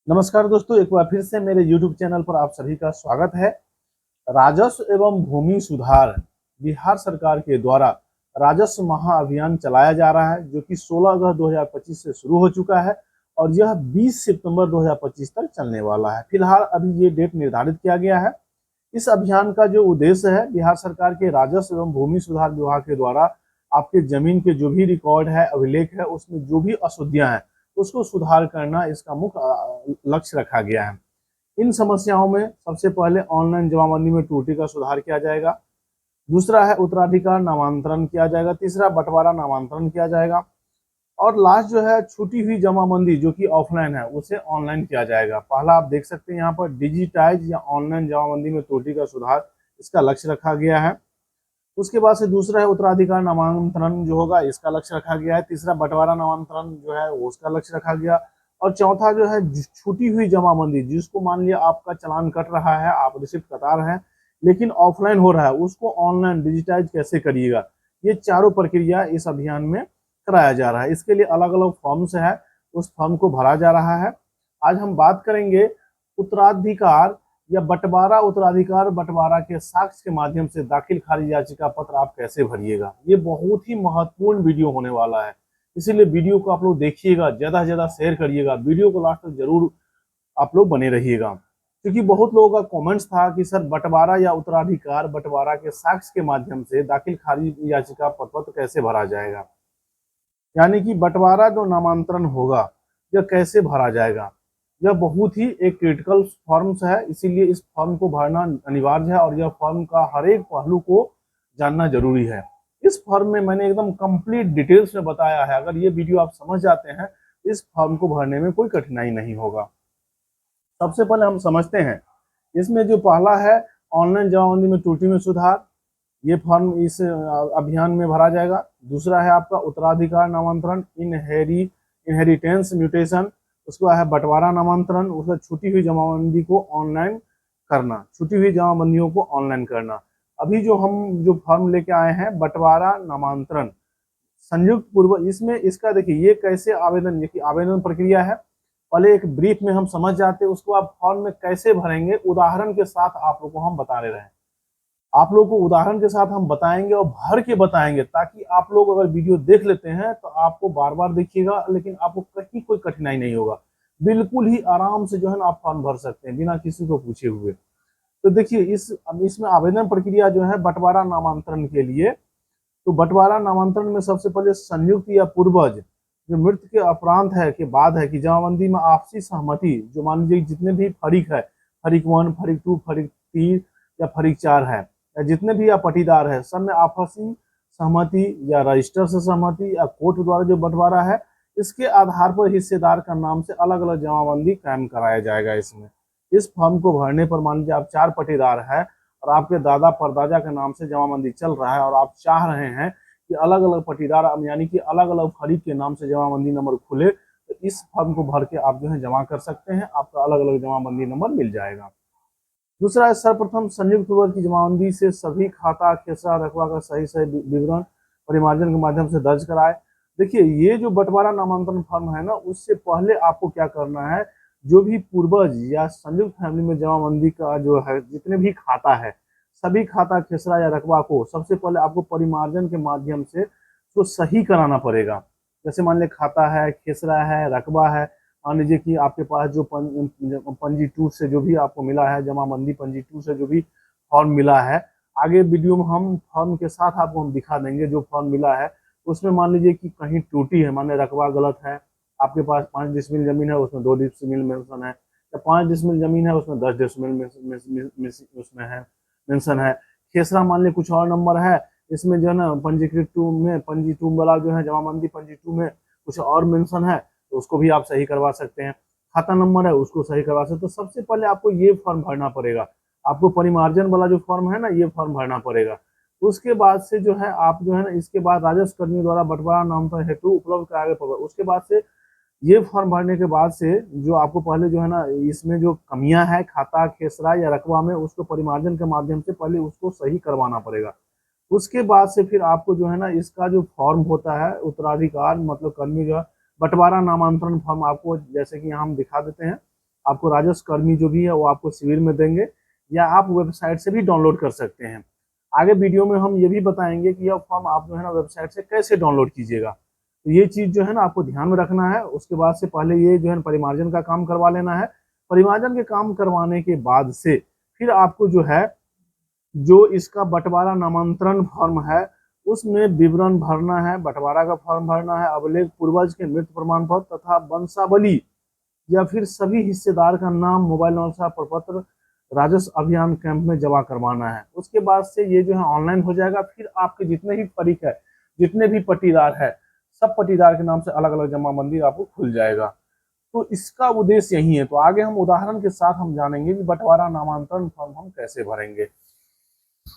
नमस्कार दोस्तों, एक बार फिर से मेरे YouTube चैनल पर आप सभी का स्वागत है। राजस्व एवं भूमि सुधार बिहार सरकार के द्वारा राजस्व महाअभियान चलाया जा रहा है, जो कि 16 अगस्त 2025 से शुरू हो चुका है और यह 20 सितंबर 2025 तक चलने वाला है। फिलहाल अभी ये डेट निर्धारित किया गया है। इस अभियान का जो उद्देश्य है, बिहार सरकार के राजस्व एवं भूमि सुधार विभाग के द्वारा आपके जमीन के जो भी रिकॉर्ड है, अभिलेख है, उसमें जो भी अशुद्धियां हैं उसको सुधार करना इसका मुख्य लक्ष्य रखा गया है। इन समस्याओं में सबसे पहले ऑनलाइन जमाबंदी में त्रुटि का सुधार किया जाएगा। दूसरा है उत्तराधिकार नामांतरण किया जाएगा। तीसरा बंटवारा नामांतरण किया जाएगा और लास्ट जो है छूटी हुई जमाबंदी जो कि ऑफलाइन है उसे ऑनलाइन किया जाएगा। पहला आप देख सकते हैं यहाँ पर डिजिटाइज या ऑनलाइन जमाबंदी में त्रुटि का सुधार, इसका लक्ष्य रखा गया है। उसके बाद से दूसरा है उत्तराधिकार नामांतरण जो होगा, इसका लक्ष्य रखा गया है। तीसरा बंटवारा नामांतरण जो है उसका लक्ष्य रखा गया और चौथा जो है छूटी हुई जमाबंदी, जिसको मान लिया आपका चालान कट रहा है, आप रिसिप्ट कटा रहे हैं लेकिन ऑफलाइन हो रहा है, उसको ऑनलाइन डिजिटाइज कैसे करिएगा, ये चारों प्रक्रिया इस अभियान में कराया जा रहा है। इसके लिए अलग अलग फॉर्म्स है, उस फॉर्म को भरा जा रहा है। आज हम बात करेंगे उत्तराधिकार या बंटवारा। उत्तराधिकार बंटवारा के साक्ष्य के माध्यम से दाखिल खारिज याचिका पत्र आप कैसे भरिएगा, ये बहुत ही महत्वपूर्ण वीडियो होने वाला है। इसीलिए वीडियो को आप लोग देखिएगा, ज्यादा से ज्यादा शेयर करिएगा, वीडियो को लास्ट तक जरूर आप लोग बने रहिएगा। क्योंकि बहुत लोगों का कमेंट्स था कि सर बंटवारा या उत्तराधिकार बंटवारा के साक्ष्य के माध्यम से दाखिल खारिज याचिका पत्र कैसे भरा जाएगा, यानी कि बंटवारा जो नामांतरण होगा यह कैसे भरा जाएगा। यह बहुत ही एक क्रिटिकल फॉर्म्स है, इसीलिए इस फॉर्म को भरना अनिवार्य है और यह फॉर्म का हर एक पहलू को जानना जरूरी है। इस फॉर्म में मैंने एकदम कंप्लीट डिटेल्स में बताया है। अगर ये वीडियो आप समझ जाते हैं, इस फॉर्म को भरने में कोई कठिनाई नहीं होगा। सबसे पहले हम समझते हैं, इसमें जो पहला है ऑनलाइन जमाबंदी में त्रुटि में सुधार, ये फॉर्म इस अभियान में भरा जाएगा। दूसरा है आपका उत्तराधिकार नामांतरण, इनहेरिटेंस म्यूटेशन। उसका है बंटवारा नामांतरण, उसका छूटी हुई जमाबंदी को ऑनलाइन करना, छूटी हुई जमाबंदियों को ऑनलाइन करना। अभी जो हम जो फॉर्म लेके आए हैं बंटवारा नामांतरण संयुक्त पूर्व, इसमें इसका देखिए ये कैसे आवेदन, ये की आवेदन प्रक्रिया है। पहले एक ब्रीफ में हम समझ जाते हैं, उसको आप फॉर्म में कैसे भरेंगे उदाहरण के साथ आप लोग को हम बता रहे हैं। आप लोग को उदाहरण के साथ हम बताएंगे और भर के बताएंगे, ताकि आप लोग अगर वीडियो देख लेते हैं तो आपको बार बार देखिएगा, लेकिन आपको कहीं कोई कठिनाई नहीं होगा। बिल्कुल ही आराम से जो है ना आप फॉर्म भर सकते हैं बिना किसी को पूछे हुए। तो देखिए इसमें आवेदन प्रक्रिया जो है बंटवारा नामांतरण के लिए, तो बंटवारा नामांतरण में सबसे पहले संयुक्त या पूर्वज जो मृत्यु के अपरांत है के बाद है कि जमाबंदी में आपसी सहमति, जो मान लीजिए जितने भी फरीक है, फरीक 1, फरीक 2, फरीक 3 या फरीक 4 है, या जितने भी या पटीदार है, सब में आपसी सहमति या रजिस्टर से सहमति या कोर्ट द्वारा जो बंटवारा है, इसके आधार पर हिस्सेदार का नाम से अलग अलग जमाबंदी कायम कराया जाएगा। इसमें इस फॉर्म को भरने पर मान लीजिए आप 4 पटीदार है और आपके दादा परदादा के नाम से जमाबंदी चल रहा है और आप चाह रहे हैं कि अलग अलग पटीदार यानी कि अलग अलग फरीक के नाम से जमाबंदी नंबर खुले, तो इस फॉर्म को भर के आप जो है जमा कर सकते हैं, आपका अलग अलग जमाबंदी नंबर मिल जाएगा। दूसरा है सर्वप्रथम संयुक्त पूर्वज की जमाबंदी से सभी खाता खेसरा रकबा का सही विवरण परिमार्जन के माध्यम से दर्ज कराए। देखिए ये जो बंटवारा नामांतरण फॉर्म है ना, उससे पहले आपको क्या करना है, जो भी पूर्वज या संयुक्त फैमिली में जमाबंदी का जो है जितने भी खाता है, सभी खाता खेसरा या रकबा को सबसे पहले आपको परिमार्जन के माध्यम से तो सही कराना पड़ेगा। जैसे मान लीजिए खाता है, खेसरा है, रकबा है, मान लीजिए कि आपके पास जो पंजी 2 से जो भी आपको मिला है, जमाबंदी पंजी 2 से जो भी फॉर्म मिला है, आगे वीडियो में हम फॉर्म के साथ आपको हम दिखा देंगे जो फॉर्म मिला है। उसमें मान लीजिए कि कहीं टूटी है, मान लीजिए रकबा गलत है, आपके पास 5 डिसमिल जमीन है उसमें 2 डिसमिल मेंशन है, या 5 डिसमिल जमीन है उसमें 10 डिसमिल उसमें है मेंशन है। खेसरा मान लीजिए कुछ और नंबर है, इसमें जो है ना पंजीकृत 2 में पंजी 2 वाला जो है जमाबंदी पंजी 2 में कुछ और मेंशन है, तो उसको भी आप सही करवा सकते हैं। खाता नंबर है उसको सही करवा सकते हैं। तो सबसे पहले आपको ये फॉर्म भरना पड़ेगा, आपको परिमार्जन वाला जो फॉर्म है ना ये फॉर्म भरना पड़ेगा। उसके बाद से जो है आप जो है ना इसके बाद राजस्व कर्मियों द्वारा बंटवारा नामांतरण हेतु उपलब्ध कराए गए, उसके बाद से ये फॉर्म भरने के बाद से जो आपको पहले जो है ना इसमें जो कमियां है खाता खेसरा या रकबा में, उसको परिमार्जन के माध्यम से पहले उसको सही करवाना पड़ेगा। उसके बाद से फिर आपको जो है ना इसका जो फॉर्म होता है उत्तराधिकार मतलब कर्मी का बंटवारा नामांतरण फॉर्म, आपको जैसे कि यहाँ हम दिखा देते हैं, आपको राजस्व कर्मी जो भी है वो आपको शिविर में देंगे, या आप वेबसाइट से भी डाउनलोड कर सकते हैं। आगे वीडियो में हम ये भी बताएंगे कि यह फॉर्म आप जो है ना वेबसाइट से कैसे डाउनलोड कीजिएगा। तो ये चीज़ जो है ना आपको ध्यान में रखना है। उसके बाद से पहले ये जो है परिमार्जन का काम करवा लेना है। परिमार्जन के काम करवाने के बाद से फिर आपको जो है जो इसका बंटवारा नामांतरण फॉर्म है उसमें विवरण भरना है, बंटवारा का फॉर्म भरना है, अभिलेख पूर्वज के मृत्यु प्रमाण पत्र तथा वंशावली या फिर सभी हिस्सेदार का नाम, मोबाइल नंबर, प्रपत्र राजस्व अभियान कैंप में जमा करवाना है। उसके बाद से ये जो है ऑनलाइन हो जाएगा। फिर आपके जितने भी फरीक है, जितने भी पट्टीदार है, सब पट्टीदार के नाम से अलग अलग जमाबंदी आपको खुल जाएगा। तो इसका उद्देश्य यही है। तो आगे हम उदाहरण के साथ हम जानेंगे कि बंटवारा नामांतरण फॉर्म हम कैसे भरेंगे।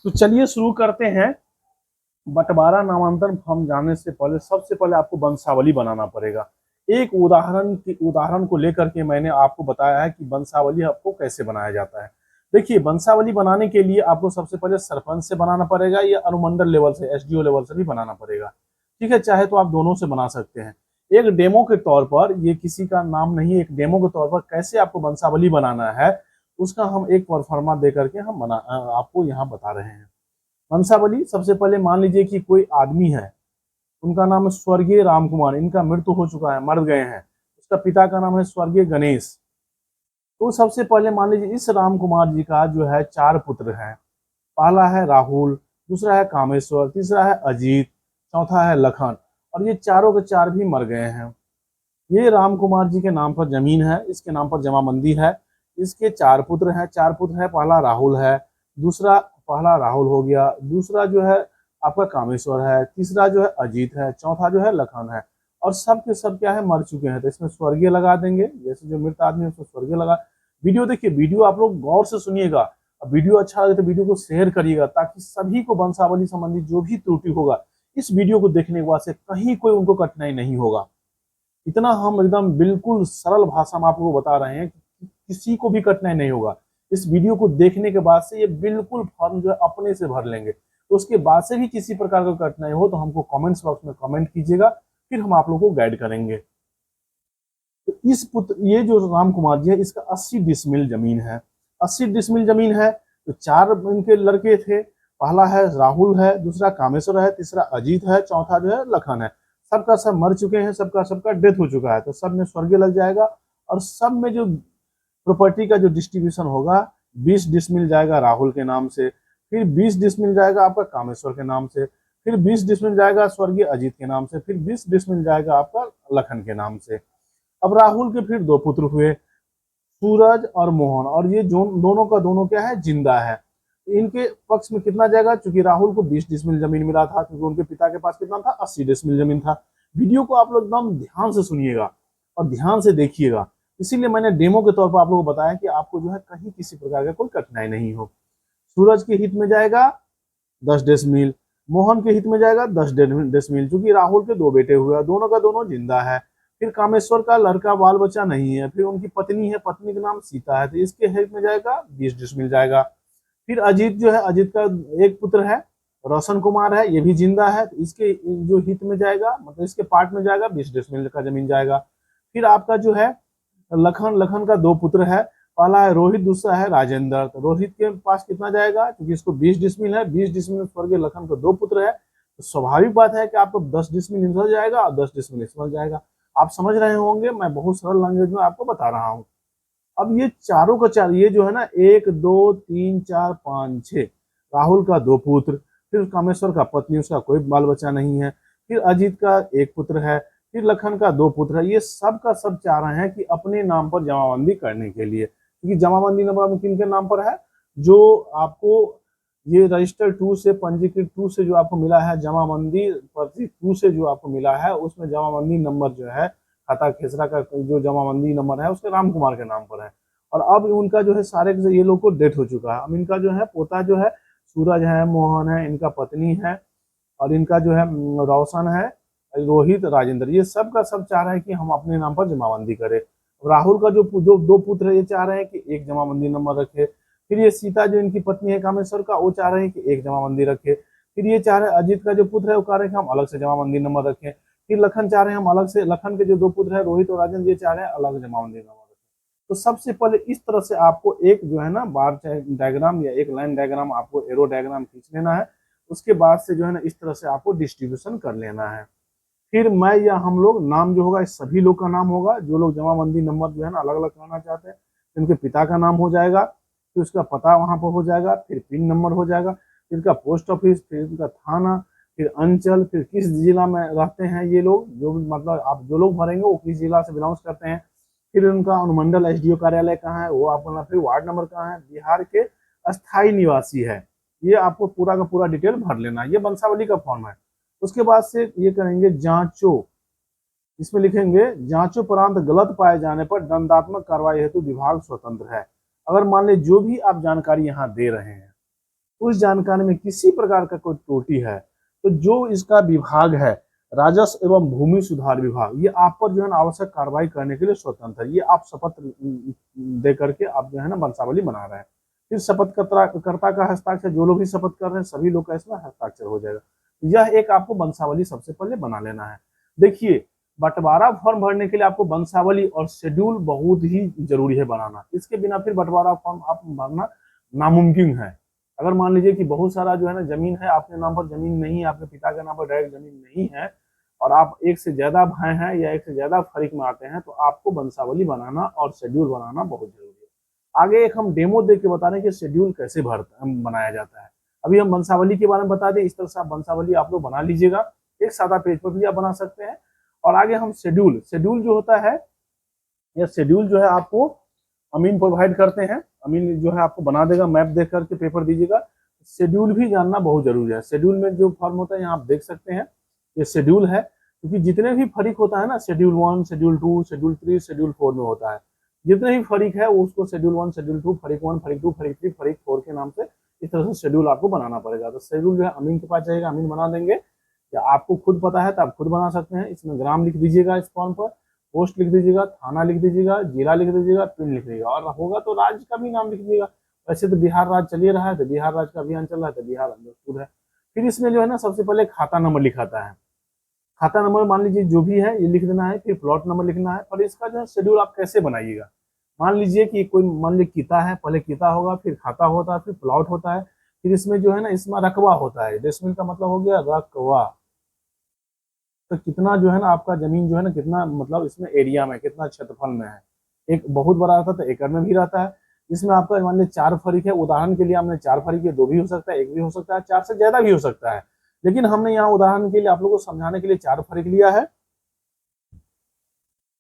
तो चलिए शुरू करते हैं। बंटवारा नामांतरण फॉर्म जानने से पहले सबसे पहले आपको वंशावली बनाना पड़ेगा। एक उदाहरण को लेकर के मैंने आपको बताया है कि वंशावली आपको कैसे बनाया जाता है। देखिए, वंशावली बनाने के लिए आपको सबसे पहले सरपंच से बनाना पड़ेगा या अनुमंडल लेवल से, एसडीओ लेवल से भी बनाना पड़ेगा। ठीक है, चाहे तो आप दोनों से बना सकते हैं। एक डेमो के तौर पर, ये किसी का नाम नहीं, एक डेमो के तौर पर कैसे आपको वंशावली बनाना है उसका हम एक परफॉर्मा दे करके हम आपको यहाँ बता रहे हैं। वंशावली सबसे पहले मान लीजिए कि कोई आदमी है, उनका नाम है स्वर्गीय राम कुमार, इनका मृत्यु हो चुका है, मर गए हैं। उसका पिता का नाम है स्वर्गीय गणेश। तो सबसे पहले मान लीजिए इस राम कुमार जी का जो है 4 पुत्र हैं। पहला है राहुल, दूसरा है कामेश्वर, तीसरा है अजीत, चौथा है लखन, और ये चारों के 4 भी मर गए हैं। ये राम कुमार जी के नाम पर जमीन है, इसके नाम पर जमाबंदी है। इसके 4 पुत्र हैं, 4 पुत्र है, पहला राहुल है, पहला राहुल हो गया, दूसरा जो है आपका कामेश्वर है, तीसरा जो है अजीत है, चौथा जो है लखन है। और सब के सब क्या है, मर चुके हैं। तो इसमें स्वर्गीय लगा देंगे, जैसे जो मृत आदमी है उसमें स्वर्गीय लगा। वीडियो देखिए, वीडियो आप लोग गौर से सुनिएगा। वीडियो अच्छा लगे तो वीडियो को शेयर करिएगा, ताकि सभी को वंशावली संबंधी जो भी त्रुटि होगा इस वीडियो को देखने के बाद से कहीं कोई उनको कठिनाई नहीं होगा। इतना हम एकदम बिल्कुल सरल भाषा में आपको बता रहे हैं कि किसी को भी कठिनाई नहीं होगा। इस वीडियो को देखने के बाद से ये बिल्कुल फॉर्म जो है अपने से भर लेंगे। तो उसके बाद से भी किसी प्रकार का कठिनाई हो तो हमको कमेंट्स बॉक्स में कमेंट कीजिएगा, फिर हम आप लोगों को गाइड करेंगे। तो ये जो राम कुमार जी है, इसका 80 डिसमिल जमीन है। 80 डिसमिल जमीन है। तो 4 इनके लड़के थे, पहला है राहुल है, दूसरा कामेश्वर है, तीसरा अजीत है, चौथा जो है लखन है। सबका सब मर चुके हैं, सबका डेथ हो चुका है। तो सब में स्वर्गीय लग जाएगा। और सब में जो प्रॉपर्टी का जो डिस्ट्रीब्यूशन होगा, 20 डिसमिल जाएगा राहुल के नाम से, फिर 20 डिसमिल जाएगा आपका कामेश्वर के नाम से, फिर 20 डिसमिल जाएगा स्वर्गीय अजीत के नाम से, फिर 20 डिसमिल जाएगा आपका लखन के नाम से। अब राहुल के फिर 2 पुत्र हुए, सूरज और मोहन, और ये दोनों का दोनों क्या है, जिंदा है। इनके पक्ष में कितना जाएगा, क्योंकि राहुल को 20 डिसमिल जमीन मिला था, क्योंकि उनके पिता के पास कितना था, 80 डिसमिल जमीन था। वीडियो को आप लोग एकदम ध्यान से सुनिएगा और ध्यान से देखिएगा। इसीलिए मैंने डेमो के तौर पर आप लोगों को बताया कि आपको जो है कहीं किसी प्रकार का कोई कठिनाई नहीं हो। सूरज के हित में जाएगा 10 डिसमिल, मोहन के हित में जाएगा 10 डिसमिल, क्योंकि राहुल के 2 बेटे हुए, दोनों का दोनों जिंदा है। फिर कामेश्वर का लड़का बाल बच्चा नहीं है, फिर उनकी पत्नी है, पत्नी का नाम सीता है, तो इसके हित में जाएगा 20 डिसमिल जाएगा। फिर अजीत जो है, अजीत का एक पुत्र है रोशन कुमार है, ये भी जिंदा है, तो इसके जो हित में जाएगा, मतलब इसके पार्ट में जाएगा 20 डिसमिल का जमीन जाएगा। फिर आपका जो है लखन का 2 पुत्र है, पहला है रोहित, दूसरा है राजेंद्र। तो रोहित के पास कितना जाएगा, क्योंकि इसको 20 डिसमिल है, 20 डिसमिल स्वर्गीय लखन को 2 पुत्र है, तो स्वाभाविक बात है कि आपको 10 डिसमिल इधर जाएगा और 10 डिसमिल इसमें जाएगा। आप समझ रहे होंगे, मैं बहुत सरल लैंग्वेज में आपको बता रहा हूँ। अब ये चारों का 4, ये जो है ना 1 2 3 4 5 6, राहुल का 2 पुत्र, फिर कामेश्वर का पत्नी, उसका कोई बाल बच्चा नहीं है, फिर अजीत का 1 पुत्र है, फिर लखन का 2 पुत्र है। ये सब का सब चाह रहे हैं कि अपने नाम पर जमाबंदी करने के लिए, क्योंकि जमाबंदी नंबर किनके नाम पर है, जो आपको ये रजिस्टर 2 से, पंजीकृत 2 से जो आपको मिला है, जमाबंदी पर्ची 2 से जो आपको मिला है, उसमें जमाबंदी नंबर जो है, खाता खेसरा का जो जमाबंदी नंबर है उसके राम कुमार के नाम पर है। और अब उनका जो है सारे ये लोग को डेथ हो चुका है। अब इनका जो है पोता जो है सूरज है, मोहन है, इनका पत्नी है, और इनका जो है रोशन है, रोहित, राजेंद्र, ये सब का सब चाह रहे हैं कि हम अपने नाम पर जमाबंदी करें। राहुल का जो 2 पुत्र है, ये चाह रहे हैं कि एक जमाबंदी नंबर रखे। फिर ये सीता जो इनकी पत्नी है कामेश्वर का, वो चाह रहे हैं कि एक जमाबंदी रखे। फिर ये चाह रहे हैं, अजीत का जो पुत्र है वो कह रहे हैं कि हम अलग से जमाबंदी नंबर रखें। फिर लखन चाह रहे हैं हम अलग से, लखन के जो 2 पुत्र है रोहित और राजेंद्र, ये चाह रहे हैं अलग जमाबंदी नंबर रखें। तो सबसे पहले इस तरह से आपको एक जो है ना बार डायग्राम या एक लाइन डायग्राम, आपको एरो डायग्राम खींच लेना है। उसके बाद से जो है ना इस तरह से आपको डिस्ट्रीब्यूशन कर लेना है। फिर मैं या हम लोग नाम जो होगा इस सभी लोग का नाम होगा, जो लोग जमाबंदी नंबर जो है ना अलग अलग करना चाहते हैं, उनके पिता का नाम हो जाएगा, फिर उसका पता वहां पर हो जाएगा, फिर पिन नंबर हो जाएगा, फिर उनका पोस्ट ऑफिस, फिर उनका थाना, फिर अंचल, फिर किस जिला में रहते हैं ये लोग, जो मतलब आप जो लोग भरेंगे वो किस जिला से बिलोंग्स करते हैं, फिर उनका अनुमंडल एसडीओ कार्यालय कहाँ है वो आप बोलना, फिर वार्ड नंबर कहाँ है, बिहार के अस्थायी निवासी है, ये आपको पूरा का पूरा डिटेल भर लेना है। ये वंशावली का फॉर्म है। उसके बाद से ये करेंगे जांचो, इसमें लिखेंगे जांचोपरांत गलत पाए जाने पर दंडात्मक कार्रवाई हेतु विभाग स्वतंत्र है। अगर मान ली जो भी आप जानकारी यहाँ दे रहे हैं उस जानकारी में किसी प्रकार का कोई त्रुटि है तो जो इसका विभाग है राजस्व एवं भूमि सुधार विभाग, ये आप पर जो है ना आवश्यक कार्रवाई करने के लिए स्वतंत्र है। ये आप शपथ दे करके आप जो है ना वंशावली बना रहे हैं। फिर शपथ कर्ता का हस्ताक्षर, जो लोग भी शपथ कर रहे हैं सभी लोग का इसमें हस्ताक्षर हो जाएगा। यह एक आपको वंशावली सबसे पहले बना लेना है। देखिए, बंटवारा फॉर्म भरने के लिए आपको वंशावली और शेड्यूल बहुत ही जरूरी है बनाना। इसके बिना फिर बंटवारा फॉर्म आप भरना नामुमकिन है। अगर मान लीजिए कि बहुत सारा जो है ना जमीन है, आपके नाम पर जमीन नहीं है, आपके पिता के नाम पर डायरेक्ट जमीन नहीं है और आप एक से ज्यादा भाई हैं या एक से ज्यादा फरीक में आते हैं, तो आपको वंशावली बनाना और शेड्यूल बनाना बहुत जरूरी है। आगे एक हम डेमो देख के बता रहे हैं कि शेड्यूल कैसे बनाया जाता है। अभी हम वंशावली के बारे में बता दें। इस तरह से आप वंशावली आप लोग बना लीजिएगा, एक सादा पेज पर भी आप बना सकते हैं। और आगे हम शेड्यूल जो होता है, यह शेड्यूल जो है आपको अमीन प्रोवाइड करते हैं। अमीन जो है आपको बना देगा, मैप देख करके पेपर दीजिएगा। शेड्यूल भी जानना बहुत जरूरी है। शेड्यूल में जो फॉर्म होता है यहाँ आप देख सकते हैं, ये शेड्यूल है। क्योंकि जितने भी फरीक होता है ना, शेड्यूल 1, शेड्यूल 2, शेड्यूल 3, शेड्यूल 4 में होता है। जितने भी फरीक है उसको शेड्यूल 1, शेड्यूल 2, फरीक 1, फरीक 2, फरीक 3, फरीक 4 के नाम से इस तरह से शेड्यूल आपको बनाना पड़ेगा। तो शेड्यूल जो है अमीन के पास जाएगा, अमीन बना देंगे। या आपको खुद पता है तो आप खुद बना सकते हैं। इसमें ग्राम लिख दीजिएगा इस फॉर्म पर, पोस्ट लिख दीजिएगा, थाना लिख दीजिएगा, जिला लिख दीजिएगा, पिन लिख दीजिएगा, और होगा तो राज्य का भी नाम लिख दीजिएगा। वैसे तो बिहार राज्य चलिए रहा है, तो बिहार राज्य का अभियान चल रहा है, तो बिहार अंडरस्टूड है। फिर इसमें जो है ना सबसे पहले खाता नंबर लिखाता है। खाता नंबर मान लीजिए जो भी है ये लिख देना है, फिर प्लॉट नंबर लिखना है। और इसका जो है शेड्यूल आप कैसे बनाइएगा, मान लीजिए कि कोई मान लीजिए किता है, पहले किता होगा, फिर खाता होता है, फिर प्लॉट होता है, फिर इसमें जो है ना इसमें रकबा होता है। डेसिमल का मतलब हो गया रकबा। तो कितना जो है ना आपका जमीन जो है ना कितना मतलब इसमें एरिया में कितना क्षेत्रफल में है। एक बहुत बड़ा रहता है तो एकड़ में भी रहता है। इसमें आपका मान लीजिए 4 फरीक है, उदाहरण के लिए हमने 4 फरीक है, 2 भी हो सकता है, 1 भी हो सकता है, 4 से ज्यादा भी हो सकता है। लेकिन हमने यहाँ उदाहरण के लिए आप लोगों को समझाने के लिए 4 फरीक लिया है।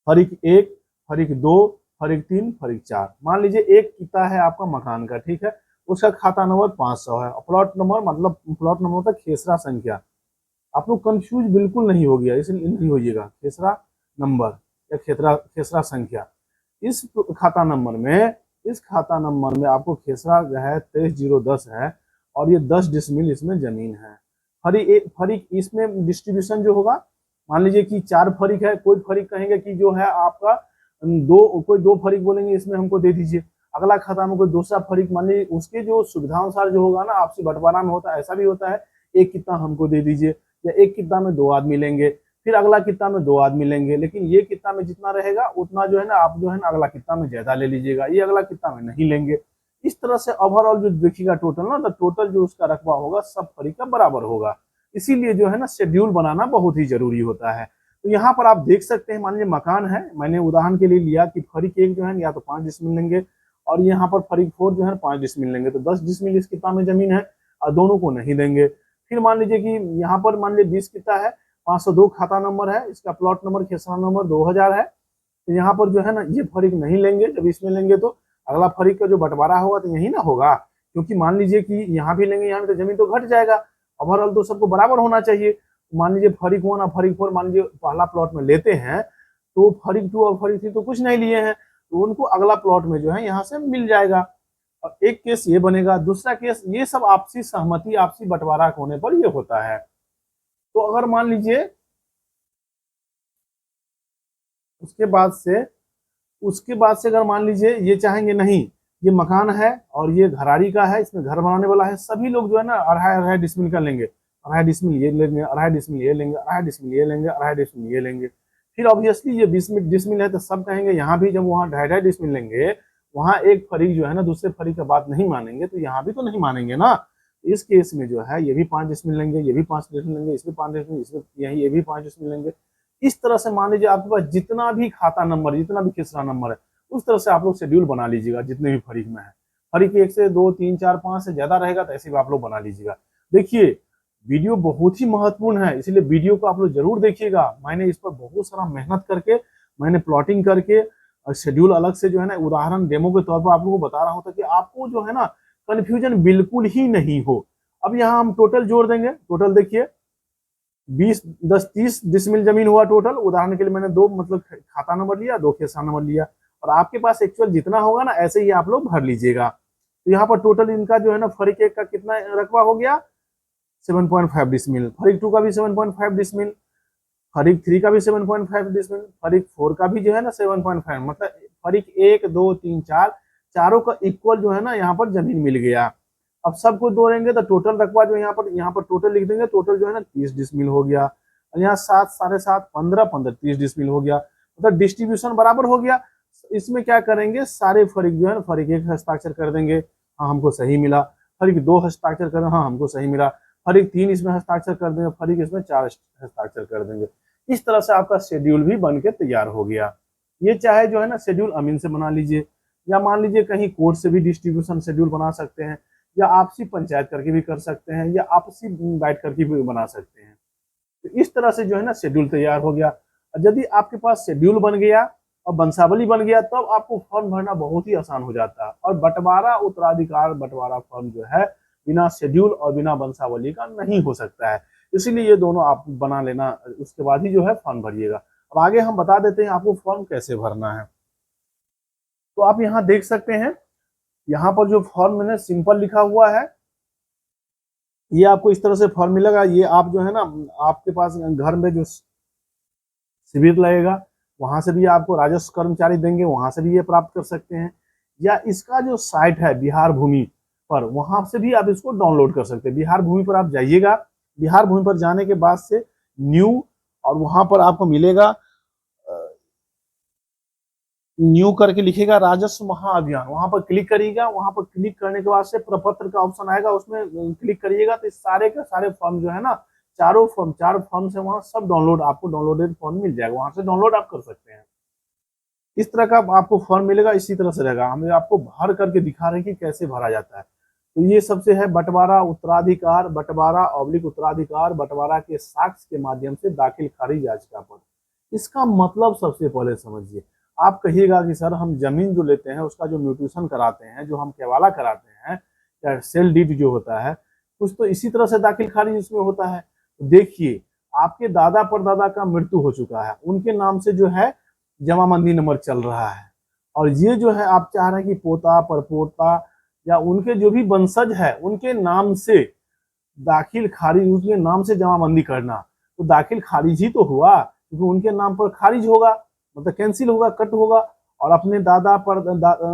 फरीक 1, फरीक 2, फरीक 3, फरीक 4। मान लीजिए एक किता है आपका मकान का, ठीक है, उसका खाता नंबर 500 है। प्लॉट नंबर मतलब प्लॉट नंबर होता है खेसरा संख्या। आप लोग कंफ्यूज बिल्कुल नहीं हो गया, इसलिए नहीं होइएगा। खेसरा नंबर या खेसरा संख्या, इस खाता नंबर में आपको खेसरा जो है 23010 है और ये 10 डिसमिल इसमें जमीन है। फरीक इसमें डिस्ट्रीब्यूशन जो होगा, मान लीजिए कि 4 फरीक है, कोई फरीक कहेंगे कि जो है आपका कोई 2 फरीक बोलेंगे इसमें हमको दे दीजिए। अगला खाता में कोई दूसरा फरीक, मान लीजिए उसके जो सुविधानुसार जो होगा ना, आपसी बंटवारा में होता है, ऐसा भी होता है एक कितना हमको दे दीजिए, या एक कितना में 2 आदमी लेंगे, फिर अगला कितना में 2 आदमी लेंगे। लेकिन ये कितना में जितना रहेगा उतना जो है ना आप जो है ना अगला कितना में ज्यादा ले लीजिएगा, ये अगला कितना में नहीं लेंगे। इस तरह से ओवरऑल जो देखिएगा टोटल ना, तो टोटल जो उसका रकबा होगा सब फरीक का बराबर होगा। इसीलिए जो है ना शेड्यूल बनाना बहुत ही जरूरी होता है। तो यहाँ पर आप देख सकते हैं, मान लीजिए मकान है, मैंने उदाहरण के लिए लिया कि फरीक 1 जो है या तो 5 डिसमिल लेंगे और यहाँ पर फरीक 4 जो है 5 डिसमिल लेंगे, तो 10 डिसमिल इस कितना में जमीन है और दोनों को नहीं देंगे। फिर मान लीजिए कि यहाँ पर मान लीजिए 20 कितना है, 502 खाता नंबर है, इसका प्लॉट नंबर खेसरा नंबर 2000 है। तो यहाँ पर जो है ना ये फरीक नहीं लेंगे। जब इसमें लेंगे तो अगला फरीक का जो बंटवारा होगा तो यही ना होगा, क्योंकि मान लीजिए कि यहाँ भी लेंगे, यहाँ तो जमीन तो घट जाएगा। ओवरऑल तो सबको बराबर होना चाहिए। मान लीजिए फरीक 1 और फरीक 4 मान लीजिए पहला प्लॉट में लेते हैं, तो फरीक 2 और फरीक 3 तो कुछ नहीं लिए हैं, तो उनको अगला प्लॉट में जो है यहाँ से मिल जाएगा। और एक केस ये बनेगा, दूसरा केस, ये सब आपसी सहमति आपसी बंटवारा होने पर ये होता है। तो अगर मान लीजिए उसके बाद से अगर मान लीजिए ये चाहेंगे नहीं, ये मकान है और ये घराड़ी का है, इसमें घर बनाने वाला है, सभी लोग जो है ना 2.5 डिसमिल का लेंगे, 2.5 डिसमिल ये लेंगे, 2.5 डिसमिल ये लेंगे, 2.5 डिसमिल ये लेंगे, 2.5 डिसमिल ये लेंगे। फिर ऑब्वियसली ये 20 डिसमिल है तो सब कहेंगे यहाँ भी, जब वहाँ 2.5 डिसमिल लेंगे, वहाँ एक फरीक जो है ना दूसरे फरीक का बात नहीं मानेंगे, तो यहाँ भी तो नहीं मानेंगे ना। इस केस में जो है ये भी 5 डिसमिल लेंगे, ये भी 5 डिसमिल लेंगे, इसमें 5 डिसमिल, इसमें यही ये भी 5 डिसमिल लेंगे। इस तरह से मान लीजिए आपके पास जितना भी खाता नंबर, जितना भी खेसरा नंबर है, उस तरह से आप लोग शेड्यूल बना लीजिएगा जितने भी फरीक में है। फरीक 1 से 2 3 4 5 से ज्यादा रहेगा तो ऐसे भी आप लोग बना लीजिएगा। देखिए वीडियो बहुत ही महत्वपूर्ण है, इसलिए वीडियो को आप लोग जरूर देखिएगा। मैंने इस पर बहुत सारा मेहनत करके, मैंने प्लॉटिंग करके शेड्यूल अलग से जो है ना उदाहरण डेमो के तौर पर आप लोगों को बता रहा हूँ, ताकि आपको जो है ना कंफ्यूजन बिल्कुल ही नहीं हो। अब यहाँ हम टोटल जोड़ देंगे। टोटल देखिए 20 10 30 डिसमिल जमीन हुआ टोटल। उदाहरण के लिए मैंने 2 मतलब खाता नंबर लिया, 2 खेसरा नंबर लिया, और आपके पास एक्चुअल जितना होगा ना ऐसे ही आप लोग भर लीजिएगा। तो यहाँ पर टोटल इनका जो है ना फरीक 1 का कितना रकबा हो गया, 7.5 डिसमिल, फरीक 2 का भी 7.5 डिसमिल, फरीक 3 का भी 7.5 डिसमिल, फरीक 4 का भी जो है ना 7.5, मतलब फरीक 1 2 3 4 चारों का इक्वल जो है ना यहाँ पर जमीन मिल गया। अब सबको जोड़ेंगे तो टोटल रकबा जो यहाँ पर टोटल लिख देंगे, टोटल जो है ना 30 डिसमिल हो गया, और यहाँ 7 7.5 15 15 30 डिसमिल हो गया, मतलब डिस्ट्रीब्यूशन बराबर हो गया। इसमें क्या करेंगे, सारे फरीक जो है ना फरीक 1 हस्ताक्षर कर देंगे, हाँ हमको सही मिला। फरीक 2 हस्ताक्षर कर, हाँ हमको सही मिला। फरीक 3 इसमें हस्ताक्षर कर देंगे, फरीक इसमें 4 हस्ताक्षर कर देंगे। इस तरह से आपका शेड्यूल भी बन के तैयार हो गया। ये चाहे जो है ना शेड्यूल अमीन से बना लीजिए, या मान लीजिए कहीं कोर्ट से भी डिस्ट्रीब्यूशन शेड्यूल बना सकते हैं, या आपसी पंचायत करके भी कर सकते हैं, या आपसी बैठ करके भी बना सकते हैं। तो इस तरह से जो है ना शेड्यूल तैयार हो गया। यदि आपके पास शेड्यूल बन गया और वंशावली बन गया, तब आपको फॉर्म भरना बहुत ही आसान हो जाता है। और बंटवारा उत्तराधिकार बंटवारा फॉर्म जो है बिना शेड्यूल और बिना वंशावली का नहीं हो सकता है। इसीलिए ये दोनों आप बना लेना, उसके बाद ही जो है फॉर्म भरिएगा। अब आगे हम बता देते हैं आपको फॉर्म कैसे भरना है। तो आप यहाँ देख सकते हैं, यहाँ पर जो फॉर्म मैंने सिंपल लिखा हुआ है, ये आपको इस तरह से फॉर्म मिलेगा। ये आप जो है ना आपके पास घर में जो शिविर लगेगा वहां से भी आपको राजस्व कर्मचारी देंगे, वहां से भी ये प्राप्त कर सकते हैं, या इसका जो साइट है बिहार भूमि पर, वहां से भी आप इसको डाउनलोड कर सकते हैं। बिहार भूमि पर आप जाइएगा, बिहार भूमि पर जाने के बाद से न्यू, और वहां पर आपको मिलेगा न्यू करके लिखेगा राजस्व महाअभियान, वहां पर क्लिक करिएगा। वहां पर क्लिक करने के बाद से प्रपत्र का ऑप्शन आएगा, उसमें क्लिक करिएगा तो सारे के सारे फॉर्म जो है ना, चारों फॉर्म 4 फॉर्म से वहां सब डाउनलोड, आपको डाउनलोडेड फॉर्म मिल जाएगा, वहां से डाउनलोड आप कर सकते हैं। इस तरह का आपको फॉर्म मिलेगा, इसी तरह से रहेगा। हम आपको भर करके दिखा रहे हैं कि कैसे भरा जाता है। तो ये सबसे है बंटवारा उत्तराधिकार, बंटवारा ऑब्लिक उत्तराधिकार, बंटवारा के साक्ष्य के माध्यम से दाखिल खारिज याचिका पर। इसका मतलब सबसे पहले समझिए। आप कहिएगा कि सर हम जमीन जो लेते हैं उसका जो म्यूटेशन कराते हैं, जो हम केवाला कराते हैं, या सेल डीड जो होता है, कुछ तो इसी तरह से दाखिल खारिज इसमें होता है। तो देखिए आपके दादा परदादा का मृत्यु हो चुका है, उनके नाम से जो है जमाबंदी नंबर चल रहा है, और ये जो है आप चाह रहे हैं कि पोता परपोता या उनके जो भी वंशज है उनके नाम से दाखिल खारिज, उसके नाम से जमाबंदी करना, तो दाखिल खारिज ही तो हुआ, क्योंकि उनके नाम पर खारिज होगा, मतलब कैंसिल होगा, कट होगा। और अपने दादा पर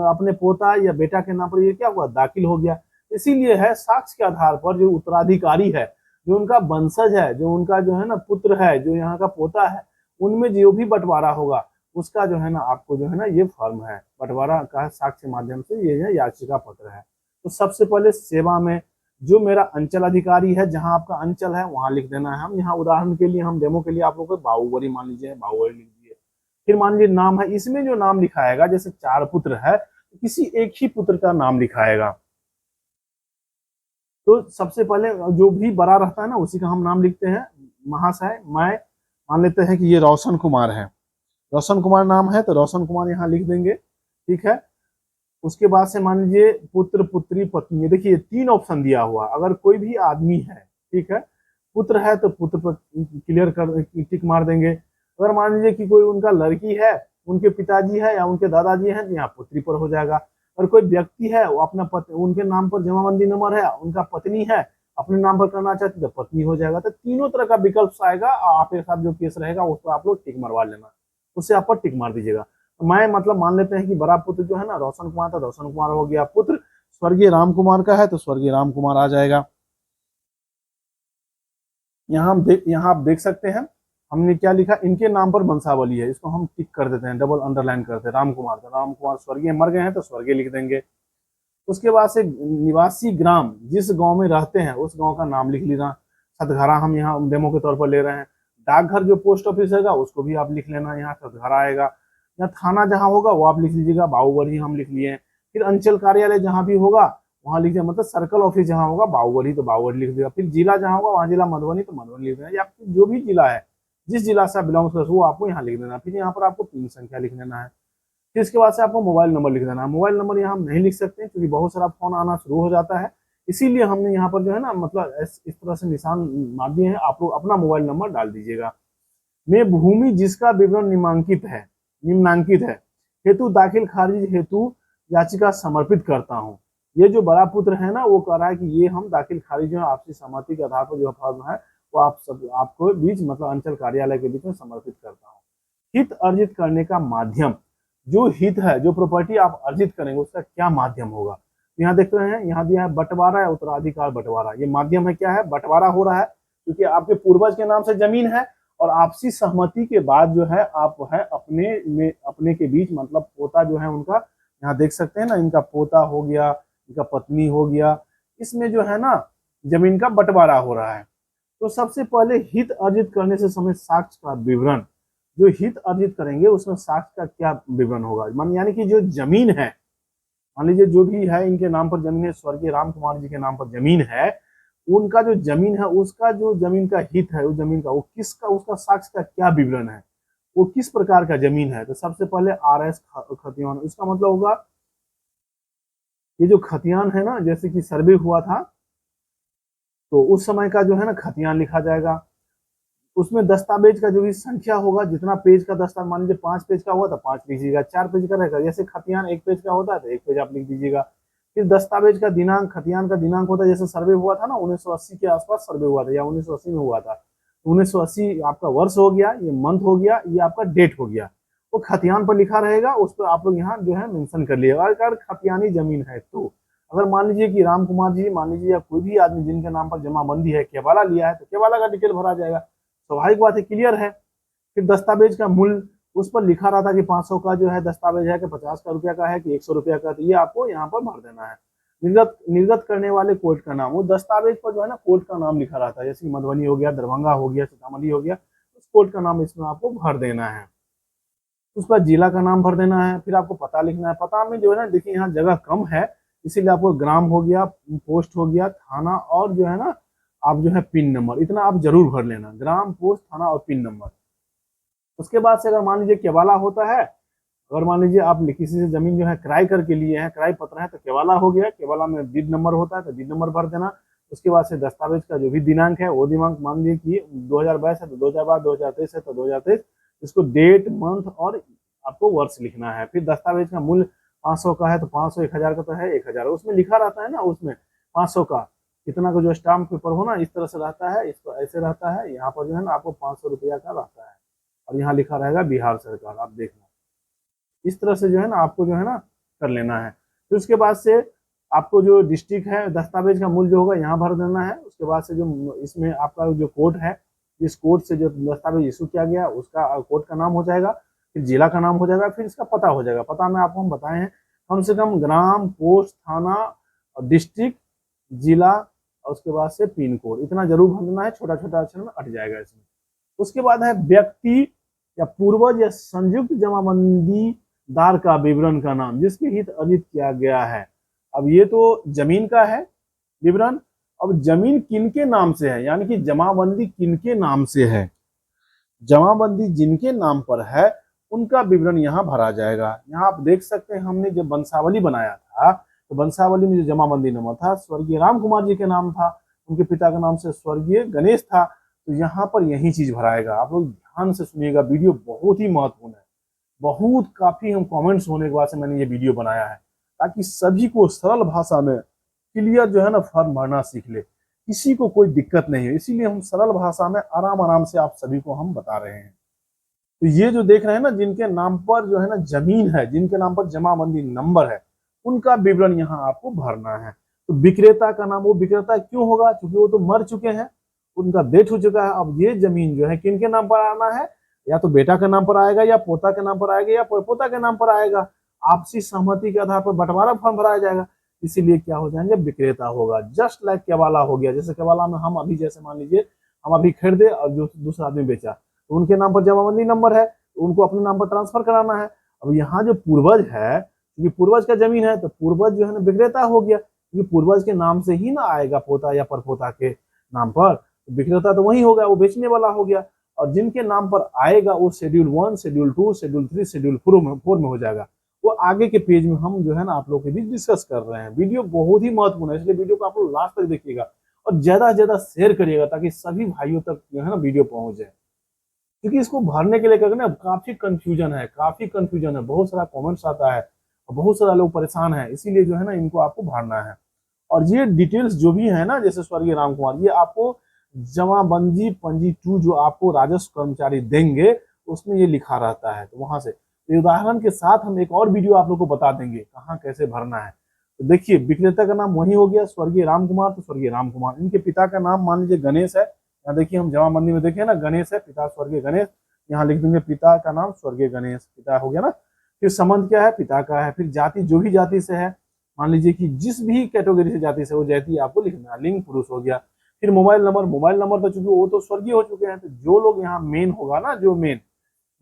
अपने पोता या बेटा के नाम पर ये क्या हुआ, दाखिल हो गया। इसीलिए है साक्ष्य के आधार पर जो उत्तराधिकारी है, जो उनका वंशज है, जो उनका जो है ना पुत्र है, जो यहाँ का पोता है, उनमें जो भी बंटवारा होगा उसका जो है ना आपको जो है ना ये फॉर्म है बंटवारा का साक्ष्य के माध्यम से, ये है याचिका पत्र है। तो सबसे पहले सेवा में जो मेरा अंचल अधिकारी है, जहां आपका अंचल है वहां लिख देना है। हम यहाँ उदाहरण के लिए, हम डेमो के लिए आप लोगों को बाहुबली मान लीजिए, बाहुबली लिख दिए। फिर मान लीजिए नाम है, इसमें जो नाम लिखाएगा, जैसे 4 पुत्र है तो किसी एक ही पुत्र का नाम लिखाएगा। तो सबसे पहले जो भी बड़ा रहता है ना उसी का हम नाम लिखते हैं। महाशय, मैं मान लेते हैं कि ये रोशन कुमार है, रोशन कुमार नाम है तो रोशन कुमार यहाँ लिख देंगे, ठीक है। उसके बाद से मान लीजिए पुत्र पुत्री पत्नी, देखिए 3 ऑप्शन दिया हुआ। अगर कोई भी आदमी है, ठीक है, पुत्र है तो पुत्र पर क्लियर कर टिक मार देंगे। अगर मान लीजिए कि कोई उनका लड़की है, उनके पिताजी है या उनके दादाजी हैं, तो यहाँ पुत्री पर हो जाएगा। और कोई व्यक्ति है वो अपना उनके नाम पर जमाबंदी नंबर है, उनका पत्नी है, अपने नाम पर करना चाहते तो पत्नी हो जाएगा। तो तीनों तरह का विकल्प आएगा, आपके साथ जो केस रहेगा उसको आप लोग टिक मरवा लेना, उससे आप पर टिक मार दीजिएगा। तो मैं मतलब मान लेते हैं कि बड़ा पुत्र जो है ना रोशन कुमार था, रोशन कुमार हो गया। पुत्र स्वर्गीय राम कुमार का है तो स्वर्गीय राम कुमार आ जाएगा। यहाँ आप देख सकते हैं हमने क्या लिखा, इनके नाम पर वंशावली है, इसको हम टिक कर देते हैं, डबल अंडरलाइन करते हैं। राम कुमार, तो राम कुमार स्वर्गीय मर गए हैं तो स्वर्गीय लिख देंगे। उसके बाद से निवासी ग्राम, जिस गांव में रहते हैं उस गांव का नाम लिख लेना। सतघरा हम यहाँ डेमो के तौर पर ले रहे हैं। डाकघर जो पोस्ट ऑफिस रहेगा उसको भी आप लिख लेना, यहाँ सतघरा आएगा। या थाना जहाँ होगा वो आप लिख लीजिएगा, बाहुबली हम लिख लिए हैं। फिर अंचल कार्यालय जहाँ भी होगा वहाँ लिख दिया, मतलब सर्कल ऑफिस जहाँ होगा बाहुबली तो बाहुबली लिख देगा। फिर जिला जहाँ होगा वहाँ जिला मधुबनी तो मधुबनी लिख देना, या फिर जो भी जिला है जिस जिला से आप बिलोंग करते वो आपको यहाँ लिख देना। फिर यहाँ पर आपको पिन संख्या लिख देना है। फिर इसके बाद से आपको मोबाइल नंबर लिख देना है। मोबाइल नंबर यहाँ हम नहीं लिख सकते क्योंकि बहुत सारा फोन आना शुरू हो जाता है, इसीलिए हमने यहाँ पर जो है ना मतलब इस तरह से निशान मार दिए हैं। आप लोग अपना मोबाइल नंबर डाल दीजिएगा। मैं भूमि जिसका विवरण निम्नांकित है हेतु दाखिल खारिज हेतु याचिका समर्पित करता हूँ। ये जो बड़ा पुत्र है ना वो कह रहा है कि ये हम दाखिल खारिज जो है आपसी सहमति के आधार पर जो फॉर्म है वो आपको बीच मतलब अंचल कार्यालय के बीच में समर्पित करता हूँ। हित अर्जित करने का माध्यम, जो हित है जो प्रॉपर्टी आप अर्जित करेंगे उसका क्या माध्यम होगा। यहाँ देख रहे हैं, यहाँ दिया है बंटवारा या उत्तराधिकार बंटवारा। ये माध्यम है क्या है, बंटवारा हो रहा है क्योंकि आपके पूर्वज के नाम से जमीन है और आपसी सहमति के बाद जो है आप है अपने के बीच मतलब पोता जो है उनका, यहाँ देख सकते हैं ना, इनका पोता हो गया, इनका पत्नी हो गया, इसमें जो है ना जमीन का बंटवारा हो रहा है। तो सबसे पहले हित अर्जित करने से समय साक्ष्य का विवरण, जो हित अर्जित करेंगे उसमें साक्ष्य का क्या विवरण होगा। मान यानी कि जो जमीन है, मान लीजिए जो भी है इनके नाम पर जमीन है, स्वर्गीय राम कुमार जी के नाम पर जमीन है, उनका जो जमीन है उसका जो जमीन का हित है, उस जमीन का वो किसका, उसका साक्ष्य का क्या विवरण है, वो किस प्रकार का जमीन है। तो सबसे पहले RS खतियान, इसका मतलब होगा ये जो खतियान है ना, जैसे कि सर्वे हुआ था तो उस समय का जो है ना खतियान लिखा जाएगा। उसमें दस्तावेज का जो भी संख्या होगा, जितना पेज का दस्तावेज, मान लीजिए 5 पेज का हुआ तो 5 लिखिएगा, 4 पेज का रहेगा, जैसे खतियान 1 पेज का होता है तो 1 पेज आप लिख दीजिएगा। फिर दस्तावेज का दिनांक, खतियान का दिनांक होता है, जैसे सर्वे हुआ था ना 1980 के आसपास सर्वे हुआ था या 1980 में हुआ था, 1980 आपका वर्ष हो गया, ये मंथ हो गया, ये आपका डेट हो गया, वो खतियान पर लिखा रहेगा, उस पर आप लोग यहाँ जो है मेंशन कर लिएगा। अगर खतियानी जमीन है तो अगर मान लीजिए कि राम कुमार जी, मान लीजिए या कोई भी आदमी जिनके नाम पर जमाबंदी है, केवाला लिया है तो केवाला का डिटेल भरा जाएगा, स्वाभाविक बात है, क्लियर है। फिर दस्तावेज का मूल्य, उस पर लिखा रहा था कि 500 का जो है दस्तावेज है कि 50 का रुपया का है कि 100 रुपया का, तो ये आपको यहाँ पर भर देना है। निर्गत करने वाले कोर्ट का नाम, वो दस्तावेज पर जो है ना कोर्ट का नाम लिखा रहा था, जैसे कि मधुबनी हो गया, दरभंगा हो गया, सीतामढ़ी हो गया, उस कोर्ट का नाम इसमें आपको भर देना है। उस पर जिला का नाम भर देना है। फिर आपको पता लिखना है। पता में जो है ना देखिए यहाँ जगह कम है, इसीलिए आपको ग्राम हो गया, पोस्ट हो गया, थाना और जो है ना आप जो है पिन नंबर, इतना आप जरूर भर लेना, ग्राम, पोस्ट, थाना और पिन नंबर। उसके बाद से अगर मान लीजिए केवाला होता है, अगर मान लीजिए आप किसी से जमीन जो है किराए करके लिए हैं, किराए पत्र है तो केवाला हो गया, केवाला में डीड नंबर होता है तो डीड नंबर भर देना। उसके बाद से दस्तावेज का जो भी दिनांक है वो दिनांक, मान लीजिए कि 2022 है तो 2022, 2023 है तो 2023, इसको डेट, मंथ और आपको वर्ष लिखना है। फिर दस्तावेज का मूल्य 500 का है तो 500, 1000 का तो है 1000, उसमें लिखा रहता है ना, उसमें 500 का कितना का जो स्टाम्प पेपर हो ना इस तरह से रहता है, इस पर ऐसे रहता है, यहाँ पर जो है ना आपको 500 रुपया का रहता है और यहाँ लिखा रहेगा बिहार सरकार, आप देखना इस तरह से जो है ना आपको जो है ना कर लेना है। फिर उसके बाद से आपको जो डिस्ट्रिक्ट है, दस्तावेज का मूल्य जो होगा यहाँ भर देना है। उसके बाद से जो इसमें आपका जो कोर्ट है, जिस कोर्ट से जो दस्तावेज इशू किया गया उसका कोर्ट का नाम हो जाएगा, फिर जिला का नाम हो जाएगा, फिर इसका पता हो जाएगा। पता में आपको हम बताए हैं कम से कम ग्राम, पोस्ट, थाना और डिस्ट्रिक्ट, जिला और उसके बाद से पिन कोड, इतना जरूर भर देना है, छोटा छोटा अक्षर में अट जाएगा इसमें। उसके बाद है व्यक्ति या पूर्वज या संयुक्त जमाबंदीदार का विवरण का नाम जिसके हित अर्जित किया गया है। अब ये तो जमीन का है विवरण। अब जमीन किनके नाम से है, यानी कि जमाबंदी किनके नाम से है, जमाबंदी जिनके नाम पर है उनका विवरण यहाँ भरा जाएगा। यहाँ आप देख सकते हैं हमने जब वंशावली बनाया था तो वंशावली में जो जमाबंदी नंबर था स्वर्गीय राम कुमार जी के नाम था, उनके पिता का नाम से स्वर्गीय गणेश था, तो यहाँ पर यही चीज भराएगा। आप लोग ध्यान से सुनिएगा, वीडियो बहुत ही महत्वपूर्ण है, बहुत काफी हम कमेंट्स होने के बाद से मैंने ये वीडियो बनाया है ताकि सभी को सरल भाषा में क्लियर जो है ना फॉर्म भरना सीख ले, किसी को कोई दिक्कत नहीं है, इसीलिए हम सरल भाषा में आराम आराम से आप सभी को हम बता रहे हैं। तो ये जो देख रहे हैं ना जिनके नाम पर जो है ना जमीन है, जिनके नाम पर जमाबंदी नंबर है, उनका विवरण यहाँ आपको भरना है। तो विक्रेता का नाम, वो विक्रेता क्यों होगा, क्योंकि वो तो मर चुके हैं, उनका डेथ हो चुका है। अब ये जमीन जो है किन के नाम पर आना है, या तो बेटा के नाम पर आएगा, या पोता के नाम पर आएगा, या परपोता के नाम पर आएगा। आपसी सहमति के आधार पर बंटवारा फॉर्म भराया जाएगा। इसीलिए क्या हो जाएंगे, विक्रेता होगा। जस्ट लाइक केवाला हो गया, जैसे केवाला में हम अभी जैसे मान लीजिए हम अभी खरीदे और जो दूसरा आदमी बेचा, तो उनके नाम पर जमाबंदी नंबर है, तो उनको अपने नाम पर ट्रांसफर कराना है। अब यहाँ जो पूर्वज है, क्योंकि पूर्वज का जमीन है, तो पूर्वज जो है ना विक्रेता हो गया, क्योंकि पूर्वज के नाम से ही ना आएगा पोता या परपोता के नाम पर, तो विक्रेता तो वही होगा, वो बेचने वाला हो गया। और जिनके नाम पर आएगा वो शेड्यूल 1, शेड्यूल 2, शेड्यूल 3, शेड्यूल 4 में हो जाएगा। वो आगे के पेज में हम जो है ना आप लोग के बीच डिस्कस कर रहे हैं। वीडियो बहुत ही महत्वपूर्ण है, इसलिए वीडियो को आप लोग लास्ट तक देखिएगा और ज्यादा से ज्यादा शेयर करिएगा, ताकि सभी भाइयों तक जो है ना वीडियो पहुंच जाए। क्योंकि इसको भरने के लिए क्या ना काफी कंफ्यूजन है, बहुत सारा कमेंट्स आता है, बहुत सारा लोग परेशान है, इसीलिए जो है ना इनको आपको भरना है। और ये डिटेल्स जो भी है ना, जैसे स्वर्गीय राम कुमार, ये आपको जमाबंदी पंजी 2 जो आपको राजस्व कर्मचारी देंगे उसमें ये लिखा रहता है। तो वहां से तो उदाहरण के साथ हम एक और वीडियो आप लोग को बता देंगे कहाँ कैसे भरना है। तो देखिए विक्रेता का नाम वही हो गया स्वर्गीय राम कुमार, तो स्वर्गीय राम कुमार। इनके पिता का नाम मान लीजिए गणेश है, यहाँ देखिए हम जमाबंदी में देखे ना गणेश है, पिता स्वर्गीय गणेश, यहाँ लिख देंगे पिता का नाम स्वर्गीय गणेश, पिता हो गया ना। फिर संबंध क्या है, पिता का है। फिर जाति जो भी जाति से है, मान लीजिए कि जिस भी कैटेगरी से जाति से वो जाति आपको लिखना है। लिंग पुरुष हो गया। फिर मोबाइल नंबर तो चूंकि वो तो स्वर्गीय हो चुके हैं, तो जो लोग यहाँ मेन होगा ना,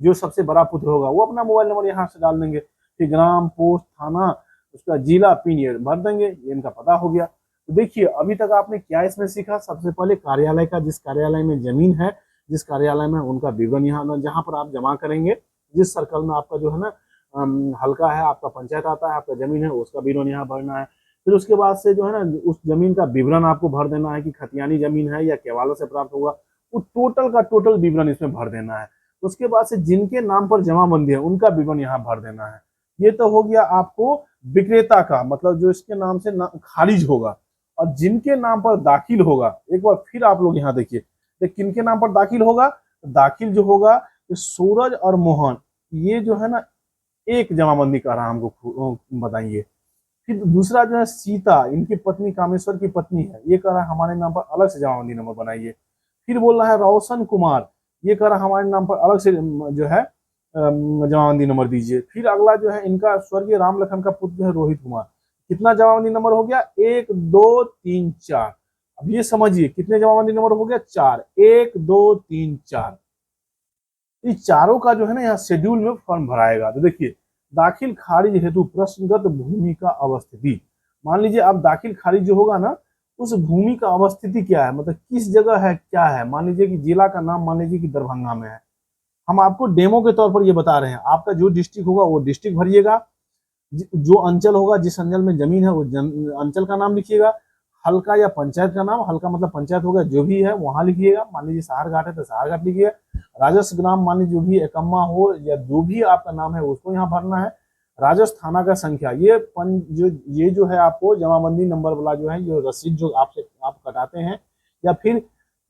जो सबसे बड़ा पुत्र होगा वो अपना मोबाइल नंबर यहाँ से डाल देंगे। फिर ग्राम, पोस्ट, थाना, उसका जिला, पिन भर देंगे, ये इनका पता हो गया। तो देखिए अभी तक आपने क्या इसमें सीखा। सबसे पहले कार्यालय का, जिस कार्यालय में जमीन है, जिस कार्यालय में उनका विवरण यहाँ जहाँ पर आप जमा करेंगे, जिस सर्कल में आपका जो है ना हल्का है, आपका पंचायत आता है, आपका जमीन है, उसका विवरण यहाँ भरना है। फिर उसके बाद से जो है ना उस जमीन का विवरण आपको भर देना है कि खतियानी जमीन है या केवाला से प्राप्त होगा, वो टोटल का टोटल विवरण इसमें भर देना है। उसके बाद से जिनके नाम पर जमाबंदी है उनका विवरण यहाँ भर देना है। ये तो हो गया आपको विक्रेता का, मतलब जो इसके नाम से खारिज होगा। और जिनके नाम पर दाखिल होगा, एक बार फिर आप लोग यहाँ देखिए किनके नाम पर दाखिल होगा। दाखिल जो होगा सूरज और मोहन, ये जो है ना एक जमाबंदी का रहा, हमको बताइए। फिर दूसरा जो है सीता, इनकी पत्नी कामेश्वर की पत्नी है, ये कह रहा है हमारे नाम पर अलग से जमाबंदी नंबर बनाइए। फिर बोल रहा है रोशन कुमार, ये कह रहा है हमारे नाम पर अलग से जो है जमाबंदी नंबर दीजिए। फिर अगला जो है इनका स्वर्गीय राम लखन का पुत्र जो है रोहित कुमार, कितना जमाबंदी नंबर हो गया, 1 2 3 4। अब ये समझिए कितने जमाबंदी नंबर हो गया, 4, 1 2 3 4। इस चारों का जो है ना यहाँ शेड्यूल में फॉर्म भराएगा। तो देखिए दाखिल खारिज हेतु प्रश्नगत भूमि का अवस्थिति, मान लीजिए अब दाखिल खारिज जो होगा ना, उस भूमि का अवस्थिति क्या है, मतलब किस जगह है, क्या है। मान लीजिए कि जिला का नाम मान लीजिए कि दरभंगा में है, हम आपको डेमो के तौर पर ये बता रहे हैं। आपका जो डिस्ट्रिक्ट होगा वो डिस्ट्रिक्ट भरिएगा, जो अंचल होगा, जिस अंचल में जमीन है वो अंचल का नाम लिखिएगा। हल्का या पंचायत का नाम, हल्का मतलब पंचायत होगा, जो भी है वहां लिखिएगा। मान लीजिए सहारघाट है तो सहारघाट लिखिएगा। राजस्व ग्राम मान लीजिए जो भी एकम्मा हो या जो भी आपका नाम है उसको यहाँ भरना है। राजस्व थाना का संख्या, ये जो है आपको जमाबंदी नंबर वाला जो है, ये रसीद जो आपसे आप कटाते हैं, या फिर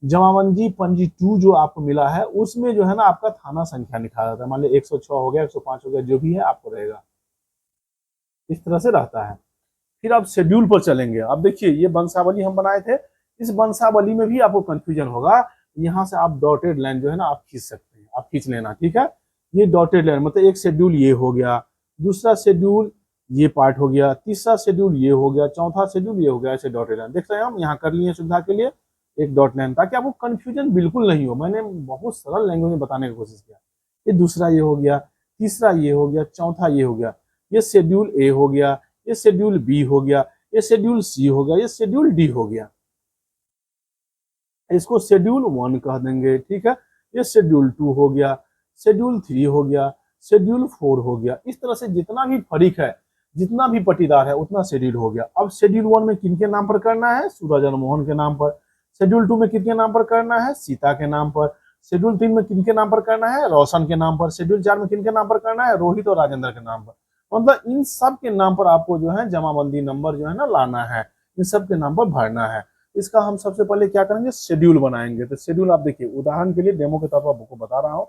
जमाबंदी पंजी 2 जो आपको मिला है उसमें जो है ना आपका थाना संख्या लिखा रहता है। मान लीजिए 106 हो गया, 105 हो गया, जो भी है आपको रहेगा, इस तरह से रहता है। फिर आप शेड्यूल पर चलेंगे। अब देखिए ये वंशावली हम बनाए थे, इस वंशावली में भी आपको कंफ्यूजन होगा। यहाँ से आप डॉटेड लाइन जो है ना आप खींच सकते हैं, आप खींच लेना, ठीक है। ये डॉटेड लाइन मतलब एक शेड्यूल ये हो गया, दूसरा शेड्यूल ये पार्ट हो गया, तीसरा शेड्यूल ये हो गया, चौथा शेड्यूल ये हो गया। ऐसे डॉटेड लाइन देख रहे हैं हम, यहाँ कर लिए सुविधा के लिए एक डॉट लाइन, ताकि आपको कंफ्यूजन बिल्कुल नहीं हो। मैंने बहुत सरल लैंग्वेज में बताने की कोशिश किया। ये दूसरा ये हो गया, तीसरा ये हो गया, चौथा ये हो गया। ये शेड्यूल ए हो गया, ये शेड्यूल बी हो गया, ये शेड्यूल सी हो गया, ये शेड्यूल डी हो गया। इसको शेड्यूल 1 कह देंगे, ठीक है। ये शेड्यूल 2 हो गया, शेड्यूल 3 हो गया, शेड्यूल 4 हो गया। इस तरह से जितना भी फरीक है, जितना भी पट्टीदार है, उतना शेड्यूल हो गया। अब शेड्यूल 1 में किनके नाम पर करना है, सूरज और मोहन के नाम पर। शेड्यूल 2 में किनके नाम पर करना है, सीता के नाम पर। शेड्यूल 3 में किनके नाम पर करना है, रोशन के नाम पर। शेड्यूल 4 में किनके नाम पर करना है, रोहित और राजेंद्र के नाम पर। मतलब इन सब के नाम पर आपको जो है जमाबंदी नंबर जो है ना लाना है, इन सब के नाम पर भरना है। इसका हम सबसे पहले क्या करेंगे, शेड्यूल बनाएंगे। तो शेड्यूल आप देखिए, उदाहरण के लिए डेमो के तौर पर आपको बता रहा हूँ।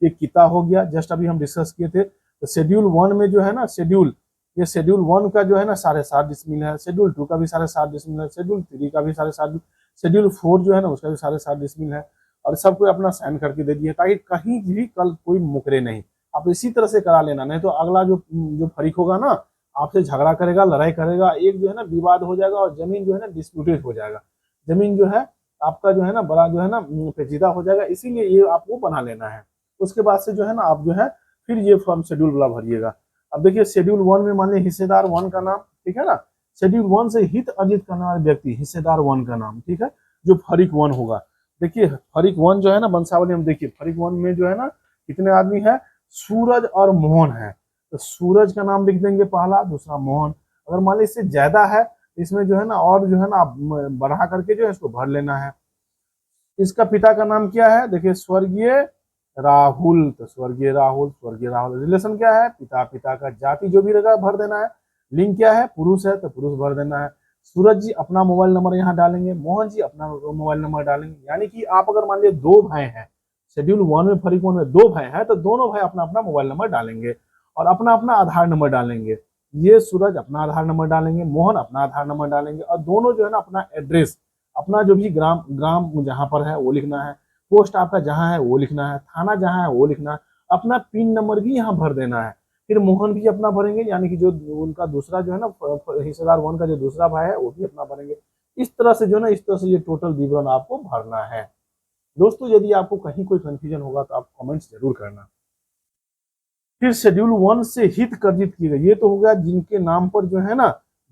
ये किता हो गया, जस्ट अभी हम डिस्कस किए थे। तो शेड्यूल 1 में जो है ना ये शेड्यूल 1 का जो है ना 7.5 डिसमिल है, शेड्यूल 2 का भी 7.5 डिसमिल है, शेड्यूल 3 का भी 7.5, शेड्यूल 4 जो है ना उसका भी 7.5 है, और सबको अपना साइन करके दे दिया ताकि कहीं भी कल कोई मुकरे नहीं। आप इसी तरह से करा लेना, नहीं तो अगला जो जो फरीक होगा ना आपसे झगड़ा करेगा, लड़ाई करेगा, एक जो है ना विवाद हो जाएगा और जमीन जो है ना डिस्प्यूटेड हो जाएगा, जमीन जो है आपका जो है ना बड़ा जो है ना पेचीदा हो जाएगा। इसीलिए ये आपको बना लेना है। उसके बाद से जो है ना आप जो है फिर ये फॉर्म शेड्यूल वाला भरिएगा। अब देखिए शेड्यूल 1 में मान लीजिए हिस्सेदार 1 का नाम, ठीक है ना, शेड्यूल 1 से हित अर्जित करने वाले व्यक्ति हिस्सेदार 1 का नाम, ठीक है, जो फरीक 1 होगा। देखिए फरीक 1 जो है ना वंशावली में देखिए फरीक 1 में जो है ना कितने आदमी है, सूरज और मोहन है, तो सूरज का नाम लिख देंगे पहला, दूसरा मोहन। अगर मान लीजिए इससे ज्यादा है इसमें जो है ना और जो है ना आप बढ़ा करके जो है इसको भर लेना है। इसका पिता का नाम क्या है, देखिए स्वर्गीय राहुल, तो स्वर्गीय राहुल, स्वर्गीय राहुल। रिलेशन क्या है, पिता, पिता का जाति जो भी रहेगा भर देना है। लिंग क्या है, पुरुष है तो पुरुष भर देना है। सूरज जी अपना मोबाइल नंबर यहाँ डालेंगे, मोहन जी अपना मोबाइल नंबर डालेंगे। यानी कि आप अगर मान लीजिए 2 भाई हैं, शेड्यूल 1 में फरीक 1 में 2 भाई हैं, तो दोनों भाई अपना अपना मोबाइल नंबर डालेंगे और अपना अपना आधार नंबर डालेंगे। ये सूरज अपना आधार नंबर डालेंगे, मोहन अपना आधार नंबर डालेंगे, और दोनों जो है ना अपना एड्रेस, अपना जो भी ग्राम ग्राम जहाँ पर है वो लिखना है, पोस्ट आपका जहाँ है वो लिखना है, थाना जहाँ है वो लिखना है, अपना पिन नंबर भी यहाँ भर देना है। फिर मोहन भी अपना भरेंगे, यानी कि जो उनका दूसरा जो है ना हिस्सेदार 1 का जो दूसरा भाई है वो भी अपना भरेंगे। इस तरह से जो है ना इस तरह से ये टोटल विवरण आपको भरना है। दोस्तों यदि आपको कहीं कोई कंफ्यूजन होगा तो आप कमेंट्स जरूर करना। फिर शेड्यूल 1 से हित अर्जित किए गए, ये तो हो गया जिनके नाम पर जो है ना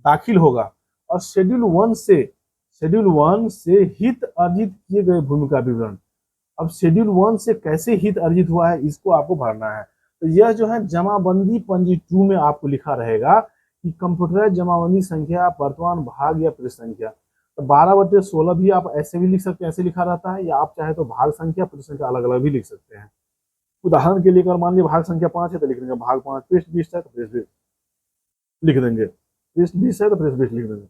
दाखिल होगा, और शेड्यूल 1 से हित अर्जित किए गए भूमि का विवरण। अब शेड्यूल 1 से कैसे हित अर्जित हुआ है इसको आपको भरना है। तो यह जो है जमाबंदी पंजी 2 में आपको लिखा रहेगा कि कंप्यूटराइज जमाबंदी संख्या वर्तमान भाग या पृष्ठ संख्या। तो 12/16 भी आप ऐसे भी लिख सकते हैं, ऐसे लिखा रहता है, या आप चाहे तो भाग संख्या पृष्ठ संख्या अलग अलग भी लिख सकते हैं। उदाहरण के लिए अगर मान लीजिए भाग संख्या 5 है तो लिख देंगे भाग 5, पृष्ठ 20 है तो पृष्ठ 20 लिख देंगे, पृष्ठ 20 है तो पृष्ठ 20 लिख देंगे।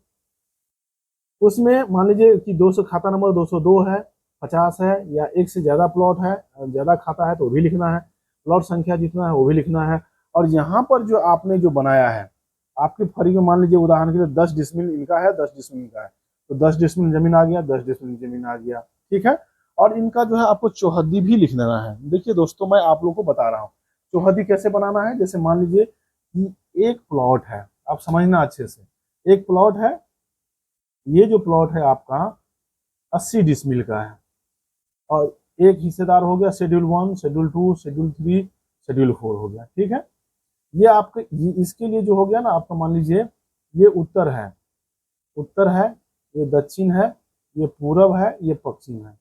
उसमें मान लीजिए कि 200 खाता नंबर 202 है, 50 है, या एक से ज्यादा प्लॉट है, ज्यादा खाता है तो वो भी लिखना है, प्लॉट संख्या जितना है वो भी लिखना है। और यहाँ पर जो आपने जो बनाया है आपके फरी में मान लीजिए उदाहरण के लिए 10 डिसमिल इनका है, 10 डिसमिल इनका है, तो 10 डिसमिल जमीन आ गया, 10 डिसमिल जमीन आ गया, ठीक है। और इनका जो है आपको चौहद्दी भी लिख देना है। देखिए दोस्तों मैं आप लोग को बता रहा हूँ चौहद्दी कैसे बनाना है। जैसे मान लीजिए कि एक प्लॉट है, आप समझना अच्छे से, एक प्लॉट है, ये जो प्लॉट है आपका 80 डिसमिल का है, और एक हिस्सेदार हो गया शेड्यूल 1, शेड्यूल 2, शेड्यूल 3, शेड्यूल 4 हो गया, ठीक है। ये आपके इसके लिए जो हो गया ना आपका मान लीजिए ये उत्तर है, उत्तर है, ये दक्षिण है, ये पूरब है, ये पश्चिम है,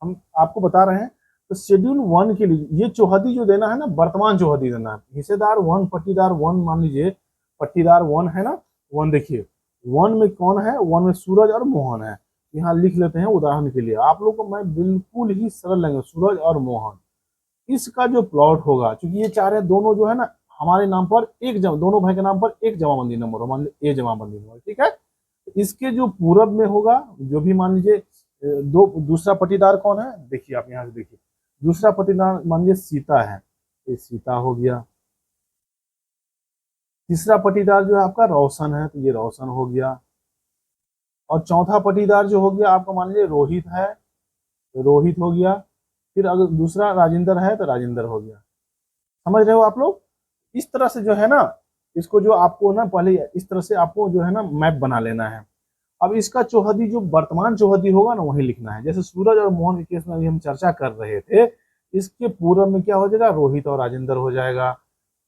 हम आपको बता रहे हैं। तो शेड्यूल 1 के लिए ये चौहद्दी जो देना है ना वर्तमान चौहद्दी देना है। हिस्सेदार 1 पट्टीदार 1 मान लीजिए पट्टीदार 1 है ना, 1 देखिए 1 में कौन है, 1 में सूरज और मोहन है। यहाँ लिख लेते हैं उदाहरण के लिए आप लोग को मैं बिल्कुल ही सरल लगे, सूरज और मोहन, इसका जो प्लॉट होगा क्योंकि ये चाह रहे हैं दोनों जो है ना हमारे नाम पर एक दोनों भाई के नाम पर एक जमाबंदी नंबर हो, मान लीजिए ए जमाबंदी नंबर, ठीक है। इसके जो पूरब में होगा जो भी मान लीजिए दूसरा पट्टीदार कौन है, देखिए आप यहाँ से देखिए दूसरा पट्टीदार मान लीजिए सीता है, ये सीता हो गया। तीसरा पट्टीदार जो है आपका रोशन है, तो ये रोशन हो गया। और चौथा पट्टीदार जो हो गया आपका मान लीजिए रोहित है, तो रोहित हो गया। फिर अगर दूसरा राजेंद्र है तो राजेंद्र हो गया। समझ रहे हो आप लोग। इस तरह से जो है ना इसको जो आपको ना पहले इस तरह से आपको जो है ना मैप बना लेना है। अब इसका चौहद्दी जो वर्तमान चौहद्दी होगा ना वही लिखना है। जैसे सूरज और मोहन के केस में अभी हम चर्चा कर रहे थे, इसके पूर्व में क्या हो जाएगा, रोहित और राजेंद्र हो जाएगा।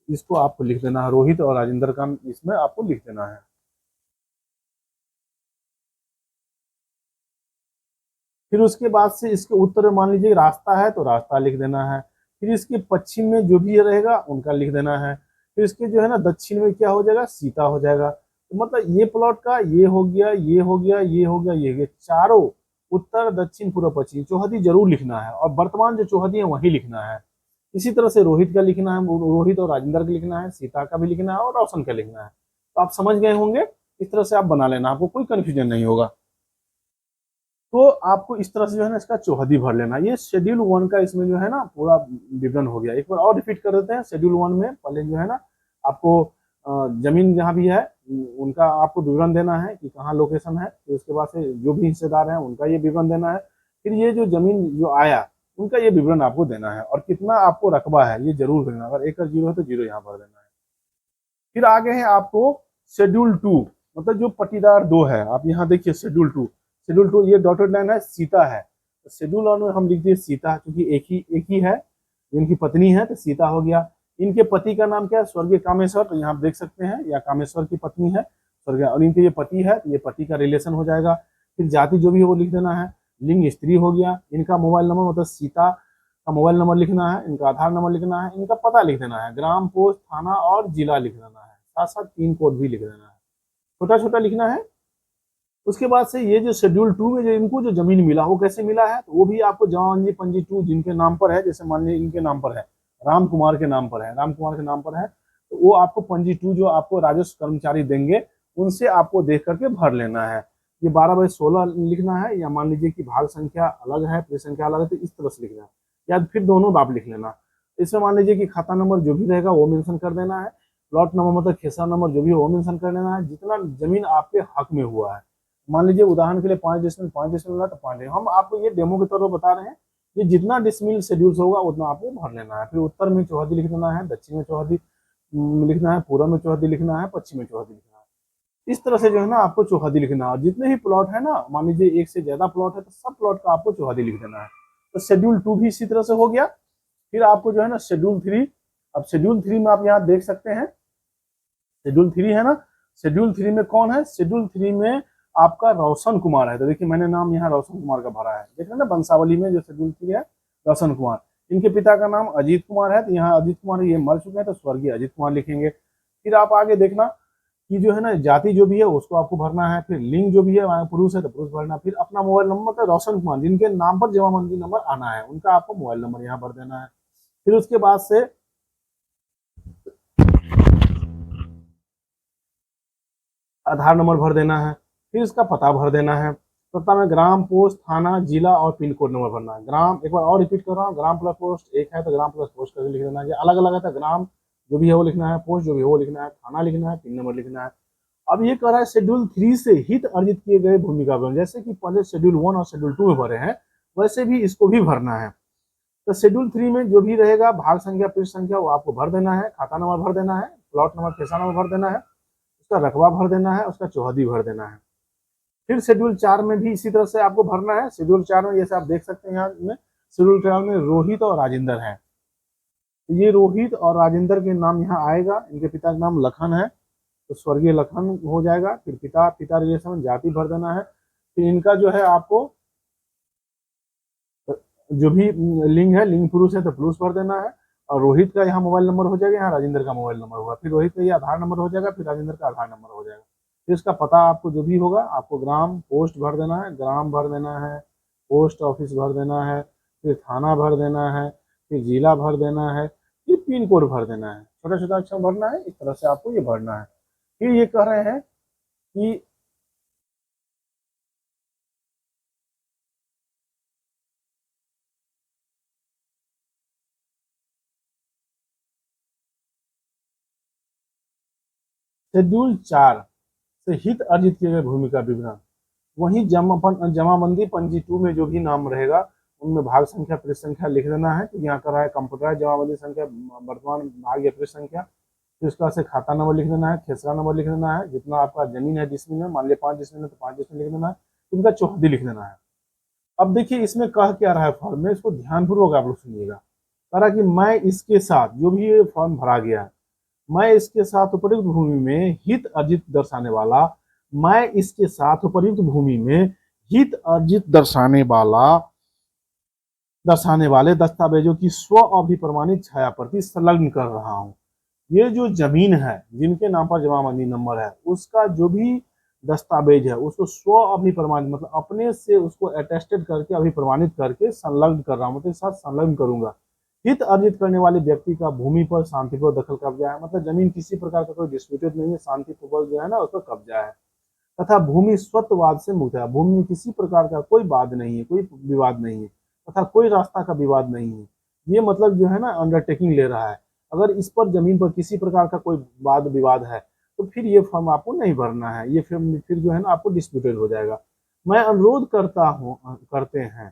इसको आपको लिख देना है, रोहित और राजेंद्र का इसमें आपको लिख देना है। फिर उसके बाद से इसके उत्तर में मान लीजिए रास्ता है तो रास्ता लिख देना है। फिर इसके पश्चिम में जो भी रहेगा उनका लिख देना है। फिर इसके जो है ना दक्षिण में क्या हो जाएगा, सीता हो जाएगा। तो मतलब ये प्लॉट का ये हो गया, ये हो गया, ये हो गया, ये हो गया, चारों उत्तर दक्षिण पूर्व पश्चिम चौहद्दी जरूर लिखना है। और वर्तमान जो चौहद्दी है वही लिखना है। इसी तरह से रोहित का लिखना है, रोहित और राजेंद्र का लिखना है, सीता का भी लिखना है और रोशन का लिखना है। तो आप समझ गए होंगे, इस तरह से आप बना लेना, आपको कोई कंफ्यूजन नहीं होगा। तो आपको इस तरह से जो है ना इसका चौहद्दी भर लेना। ये शेड्यूल 1 का इसमें जो है ना पूरा विवरण हो गया। एक बार और रिपीट कर देते हैं। शेड्यूल 1 में पहले जो है ना आपको जमीन जहाँ भी है उनका आपको विवरण देना है कि कहाँ लोकेशन है। फिर उसके बाद से जो भी हिस्सेदार हैं उनका ये विवरण देना है। फिर ये जो जमीन जो आया उनका ये विवरण आपको देना है, और कितना आपको रकबा है ये जरूर देना। अगर एकड़ जीरो है तो जीरो यहाँ भर देना है। फिर आगे है आपको शेड्यूल 2, मतलब जो पट्टीदार 2 है। आप यहाँ देखिए शेड्यूल 2, शेड्यूल 2 ये डॉटेड लाइन है, सीता है। तो शेड्यूल 1 में हम लिख दिए सीता, क्योंकि एक ही है, इनकी पत्नी है तो सीता हो गया। इनके पति का नाम क्या है? स्वर्गीय कामेश्वर। तो यहाँ आप देख सकते हैं या कामेश्वर की पत्नी है स्वर्गीय, और इनके ये पति है तो ये पति का रिलेशन हो जाएगा। फिर जाति जो भी है वो लिख देना है। लिंग स्त्री हो गया। इनका मोबाइल नंबर मतलब सीता का मोबाइल नंबर लिखना है। इनका आधार नंबर लिखना है। इनका पता लिख देना है, ग्राम, पोस्ट, थाना और जिला लिख देना है। साथ साथ पिन कोड भी लिख देना है, छोटा छोटा लिखना है। उसके बाद से ये जो शेड्यूल 2 में जो इनको जो जमीन मिला वो कैसे मिला है, तो वो भी आपको जमाबंदी पंजी 2 जिनके नाम पर है, जैसे मान लीजिए इनके नाम पर है, राम कुमार के नाम पर है, राम कुमार के नाम पर है, तो वो आपको पंजी 2 जो आपको राजस्व कर्मचारी देंगे उनसे आपको देख करके भर लेना है। ये 12/16 लिखना है, या मान लीजिए कि भाग संख्या अलग है, पृष्ठ संख्या अलग है, तो इस तरह से लिखना है, या फिर दोनों आप लिख लेना। इसमें मान लीजिए कि खाता नंबर जो भी रहेगा वो मेंशन कर देना है। प्लॉट नंबर मतलब खेसरा नंबर जो भी है वो मेंशन कर देना है। जितना जमीन आपके हक में हुआ है, मान लीजिए उदाहरण के लिए 5 डिसमिल 5 डिसमिल तो 5, हम आपको ये डेमो के तौर पर बता रहे हैं। ये जितना डिसमिल शेड्यूल्स होगा उतना आपको भर लेना है। फिर उत्तर में चौहदी लिख देना है, दक्षिण में चौहदी लिखना है, पूर्व में चौहदी लिखना है, पश्चिम में चौहदी लिखना है। इस तरह से जो है ना आपको चौहदी लिखना है। और जितने भी प्लॉट है ना, मान लीजिए एक से ज्यादा प्लॉट है तो सब प्लॉट का आपको चौहदी लिख देना है। तो शेड्यूल 2 भी इसी तरह से हो गया। फिर आपको जो है ना शेड्यूल 3, अब शेड्यूल 3 में आप यहाँ देख सकते हैं, शेड्यूल 3 है ना, शेड्यूल 3 में कौन है? शेड्यूल 3 में आपका रोशन कुमार है। तो देखिए मैंने नाम यहाँ रोशन कुमार का भरा है, देख रहे ना वंशावली में जो शेड्यूल 3 है, रोशन कुमार। इनके पिता का नाम अजीत कुमार है, तो यहाँ अजीत कुमार ये मर चुके हैं तो स्वर्गीय अजीत कुमार लिखेंगे। फिर आप आगे देखना कि जो है ना जाति जो भी है उसको आपको भरना है। फिर लिंग जो भी है पुरुष है तो पुरुष भरना। फिर अपना मोबाइल नंबर तो रोशन कुमार जिनके नाम पर जमाबंदी नंबर आना है उनका आपको मोबाइल नंबर यहाँ भर देना है। फिर उसके बाद से आधार नंबर भर देना है। फिर इसका पता भर देना है। पता में ग्राम, पोस्ट, थाना, जिला और पिन कोड नंबर भरना है। ग्राम, एक बार और रिपीट कर रहा हूँ, ग्राम प्लस पोस्ट एक है तो ग्राम प्लस पोस्ट करके लिख देना है। अलग अलग है तो ग्राम जो भी है वो लिखना है, पोस्ट जो भी है वो लिखना है, थाना लिखना है, पिन नंबर लिखना है। अब ये कह रहा है शेड्यूल 3 से हित अर्जित किए गए भूमि का विवरण, जैसे कि पहले शेड्यूल 1 और शेड्यूल 2 में भरे हैं वैसे भी इसको भी भरना है। तो शेड्यूल 3 में जो भी रहेगा भाग संख्या, पृष्ठ संख्या वो आपको भर देना है, खाता नंबर भर देना है, प्लॉट नंबर, खेसा नंबर भर देना है, उसका रकबा भर देना है, उसका चौहदी भर देना है। फिर शेड्यूल 4 में भी इसी तरह से आपको भरना है। शेड्यूल 4 में जैसे आप देख सकते हैं यहाँ में शेड्यूल 4 में रोहित और राजेंद्र है। ये रोहित और राजेंद्र के नाम यहाँ आएगा। इनके पिता का नाम लखन है तो स्वर्गीय लखन हो जाएगा। फिर पिता रिलेशन में जाति भर देना है। फिर इनका जो है आपको जो भी लिंग है, लिंग पुरुष है तो पुरुष भर देना है। और रोहित का यहाँ मोबाइल नंबर हो जाएगा, यहाँ राजेंद्र का मोबाइल नंबर होगा। फिर रोहित का ये आधार नंबर हो जाएगा, फिर राजेंद्र का आधार नंबर हो जाएगा। फिर इसका पता आपको जो भी होगा आपको ग्राम, पोस्ट भर देना है, ग्राम भर देना है, पोस्ट ऑफिस भर देना है, फिर थाना भर देना है, फिर जिला भर देना है, फिर पिन कोड भर देना है। छोटा छोटा अक्षर भरना है, इस तरह से आपको ये भरना है। फिर ये कह रहे हैं कि शेड्यूल 4 से हित अर्जित किए गए भूमि का विवरण, वहीं जमाबंदी पंजी 2 में जो भी नाम रहेगा उनमें भाग संख्या, पृष्ठ संख्या लिख देना है। तो यहाँ कर रहा है कंप्यूटराइज जमाबंदी संख्या, वर्तमान भाग या पृष्ठ संख्या। फिर उसका से खाता नंबर लिख देना है, खेसरा नंबर लिख देना है, जितना आपका जमीन है डिसमिल में, मान लिया 5 डिसमिल है तो 5 डिसमिल लिख देना है, इनका चौहदी लिख देना है। अब देखिए इसमें कह क्या रहा है फॉर्म में, इसको ध्यानपूर्वक आप लोग सुनिएगा। कह रहा कि मैं इसके साथ जो भी ये फॉर्म भरा गया है, मैं इसके साथ उपर्युक्त भूमि में हित अर्जित दर्शाने वाला, मैं इसके साथ उपर्युक्त भूमि में हित अर्जित दर्शाने वाले दस्तावेजों की स्व अभिप्रमाणित छाया प्रति संलग्न कर रहा हूं। ये जो जमीन है जिनके नाम पर जमाबंदी नंबर है उसका जो भी दस्तावेज है उसको स्व अभिप्रमाणित मतलब अपने से उसको अटेस्टेड करके अभिप्रमाणित करके संलग्न कर रहा हूँ, मतलब साथ संलग्न करूंगा। हित अर्जित करने वाले व्यक्ति का भूमि पर शांतिपूर्वक दखल कब्जा है, मतलब जमीन किसी प्रकार का कोई डिस्प्यूटेड नहीं है, शांतिपूर्वक जो है ना उसका कब्जा है। तथा भूमि स्वत्ववाद से मुक्त है, भूमि में किसी प्रकार का कोई वाद नहीं है, कोई विवाद नहीं है, तथा कोई रास्ता का विवाद नहीं है। ये मतलब जो है ना अंडरटेकिंग ले रहा है। अगर इस पर जमीन पर किसी प्रकार का कोई वाद विवाद है तो फिर ये फॉर्म आपको नहीं भरना है, ये फिर जो है ना आपको डिस्प्यूटेड हो जाएगा। मैं अनुरोध करते हैं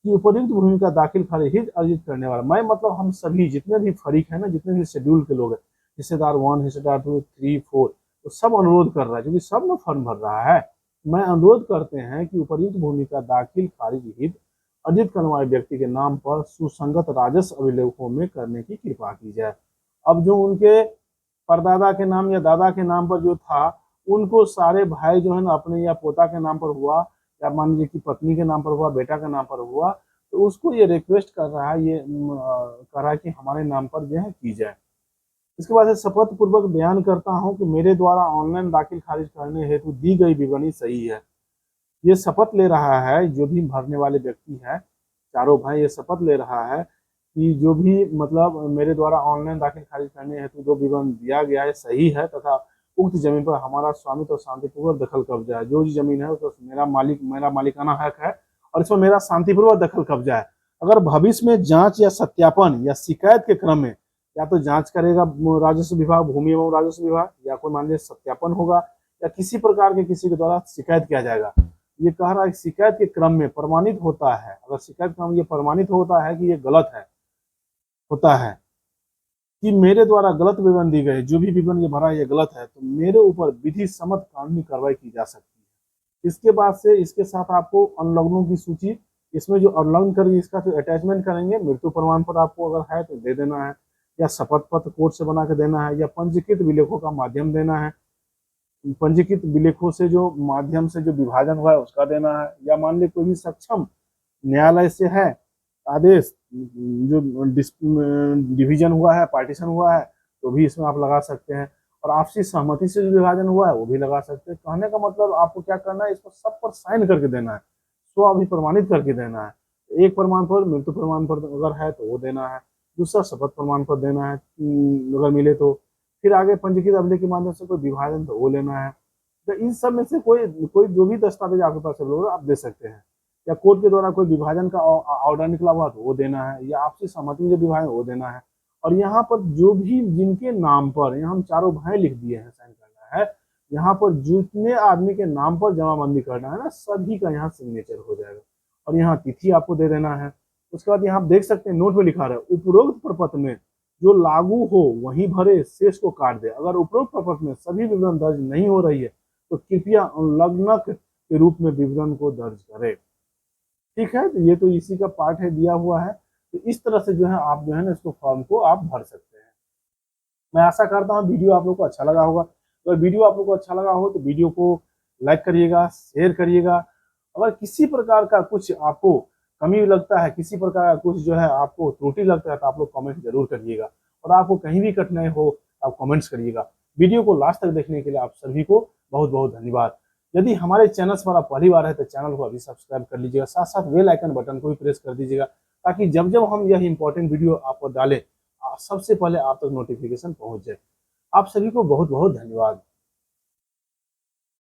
कि उपयुक्त भूमिका दाखिल खारिज हित अर्जित करने वाला, मैं मतलब हम सभी जितने भी फरीक हैं ना, जितने भी शेड्यूल के लोग हैं, हिस्सेदार 1, हिस्सेदार 2, 3, 4, तो सब अनुरोध कर रहा है क्योंकि सब लोग फॉर्म भर रहा है। मैं अनुरोध करते हैं कि उपर्युक्त भूमिका दाखिल खारिज हित अर्जित करने वाले व्यक्ति के नाम पर सुसंगत राजस्व अभिलेखों में करने की कृपा की जाए। अब जो उनके परदादा के नाम या दादा के नाम पर जो था, उनको सारे भाई जो है ना अपने या पोता के नाम पर हुआ, या मान लीजिए कि पत्नी के नाम पर हुआ, बेटा के नाम पर हुआ, तो उसको ये रिक्वेस्ट कर रहा है, ये कर रहा है कि हमारे नाम पर जो है की जाए। इसके बाद शपथ पूर्वक बयान करता हूं कि मेरे द्वारा ऑनलाइन दाखिल खारिज करने हेतु दी गई विवरणी सही है। ये शपथ ले रहा है, जो भी भरने वाले व्यक्ति है, चारों भाई ये शपथ ले रहा है कि जो भी मतलब मेरे द्वारा ऑनलाइन दाखिल खारिज करने हेतु जो विवरण दिया गया है सही है, तथा उक्त जमीन पर हमारा स्वामित्व और शांतिपूर्वक दखल कब्जा है। जो जमीन है तो मेरा मालिकाना हक है और इसमें मेरा शांतिपूर्वक दखल कब्जा है। अगर भविष्य में जांच या सत्यापन या शिकायत के क्रम में या तो जांच करेगा राजस्व विभाग, भूमि एवं राजस्व विभाग, या कोई मान लीजिए सत्यापन होगा, या किसी प्रकार के किसी के द्वारा शिकायत किया जाएगा, ये कह रहा है शिकायत के क्रम में प्रमाणित होता है, अगर शिकायत क्रम ये प्रमाणित होता है कि ये गलत है, होता है कि मेरे द्वारा गलत विवरण दी गई, जो भी विवरण ये भरा ये गलत है, तो मेरे ऊपर विधि सम्मत कानूनी कार्रवाई की जा सकती है। इसके बाद से इसके साथ आपको अनुलग्नों की सूची, इसमें जो अनुलग्न करेंगे इसका तो अटैचमेंट करेंगे, मृत्यु प्रमाण पत्र आपको अगर है तो दे देना है, या शपथ पत्र कोर्ट से बना के देना है, या पंजीकृत विलेखों का माध्यम देना है, पंजीकृत विलेखों से जो माध्यम से जो विभाजन हुआ है उसका देना है, या मान लीजिए कोई भी सक्षम न्यायालय से है आदेश जो डिवीजन हुआ है, पार्टीशन हुआ है, तो भी इसमें आप लगा सकते हैं, और आपसी सहमति से जो विभाजन हुआ है वो भी लगा सकते हैं। कहने का मतलब आपको क्या करना है, इसको सब पर साइन करके देना है, स्व अभिप्रमाणित करके देना है। एक प्रमाण पत्र मृत्यु प्रमाण पत्र अगर है तो वो देना है, दूसरा शपथ प्रमाण पत्र देना है अगर मिले तो, फिर आगे पंजीकृत अभिलेख के माध्यम से कोई विभाजन तो वो लेना है। तो इन सब में से कोई कोई जो भी दस्तावेज आपके पास अवेलेबल आप दे सकते हैं, या कोर्ट के द्वारा कोई विभाजन का ऑर्डर निकला हुआ तो वो देना है, या आपसी सहमति में जो विभाजन वो देना है। और यहाँ पर जो भी जिनके नाम पर, यहाँ हम चारों भाई लिख दिए हैं, साइन करना है, यहाँ पर जितने आदमी के नाम पर जमाबंदी करना है ना, सभी का यहाँ सिग्नेचर हो जाएगा, और यहाँ तिथि आपको दे देना है। उसके बाद यहाँ आप देख सकते हैं नोट में लिखा रहा है, उपरोक्त प्रपत्र में जो लागू हो वही भरे, शेष को काट दे। अगर उपरोक्त प्रपत्र में सभी विवरण दर्ज नहीं हो रही है तो कृपया अनुलग्नक के रूप में विवरण को दर्ज करें। ठीक है, तो ये तो इसी का पार्ट है, दिया हुआ है। तो इस तरह से जो है आप जो है ना इसको फॉर्म को आप भर सकते हैं। मैं आशा करता हूँ वीडियो आप लोग को अच्छा लगा होगा। अगर वीडियो आप लोग को अच्छा लगा हो तो वीडियो को लाइक करिएगा, शेयर करिएगा। अगर किसी प्रकार का कुछ आपको कमी लगता है, किसी प्रकार का कुछ जो है आपको त्रुटि लगता है, तो आप लोग कमेंट जरूर करिएगा, और आपको कहीं भी कठिनाई हो आप कमेंट्स करिएगा। वीडियो को लास्ट तक देखने के लिए आप सभी को बहुत बहुत धन्यवाद। यदि हमारे चैनल पर आप पहली बार है तो चैनल को अभी सब्सक्राइब कर लीजिएगा, साथ साथ बेल आइकन बटन को भी प्रेस कर दीजिएगा, ताकि जब जब हम यह इंपॉर्टेंट वीडियो आपको डालें सबसे पहले आप तक नोटिफिकेशन पहुंच जाए। आप सभी को बहुत बहुत धन्यवाद।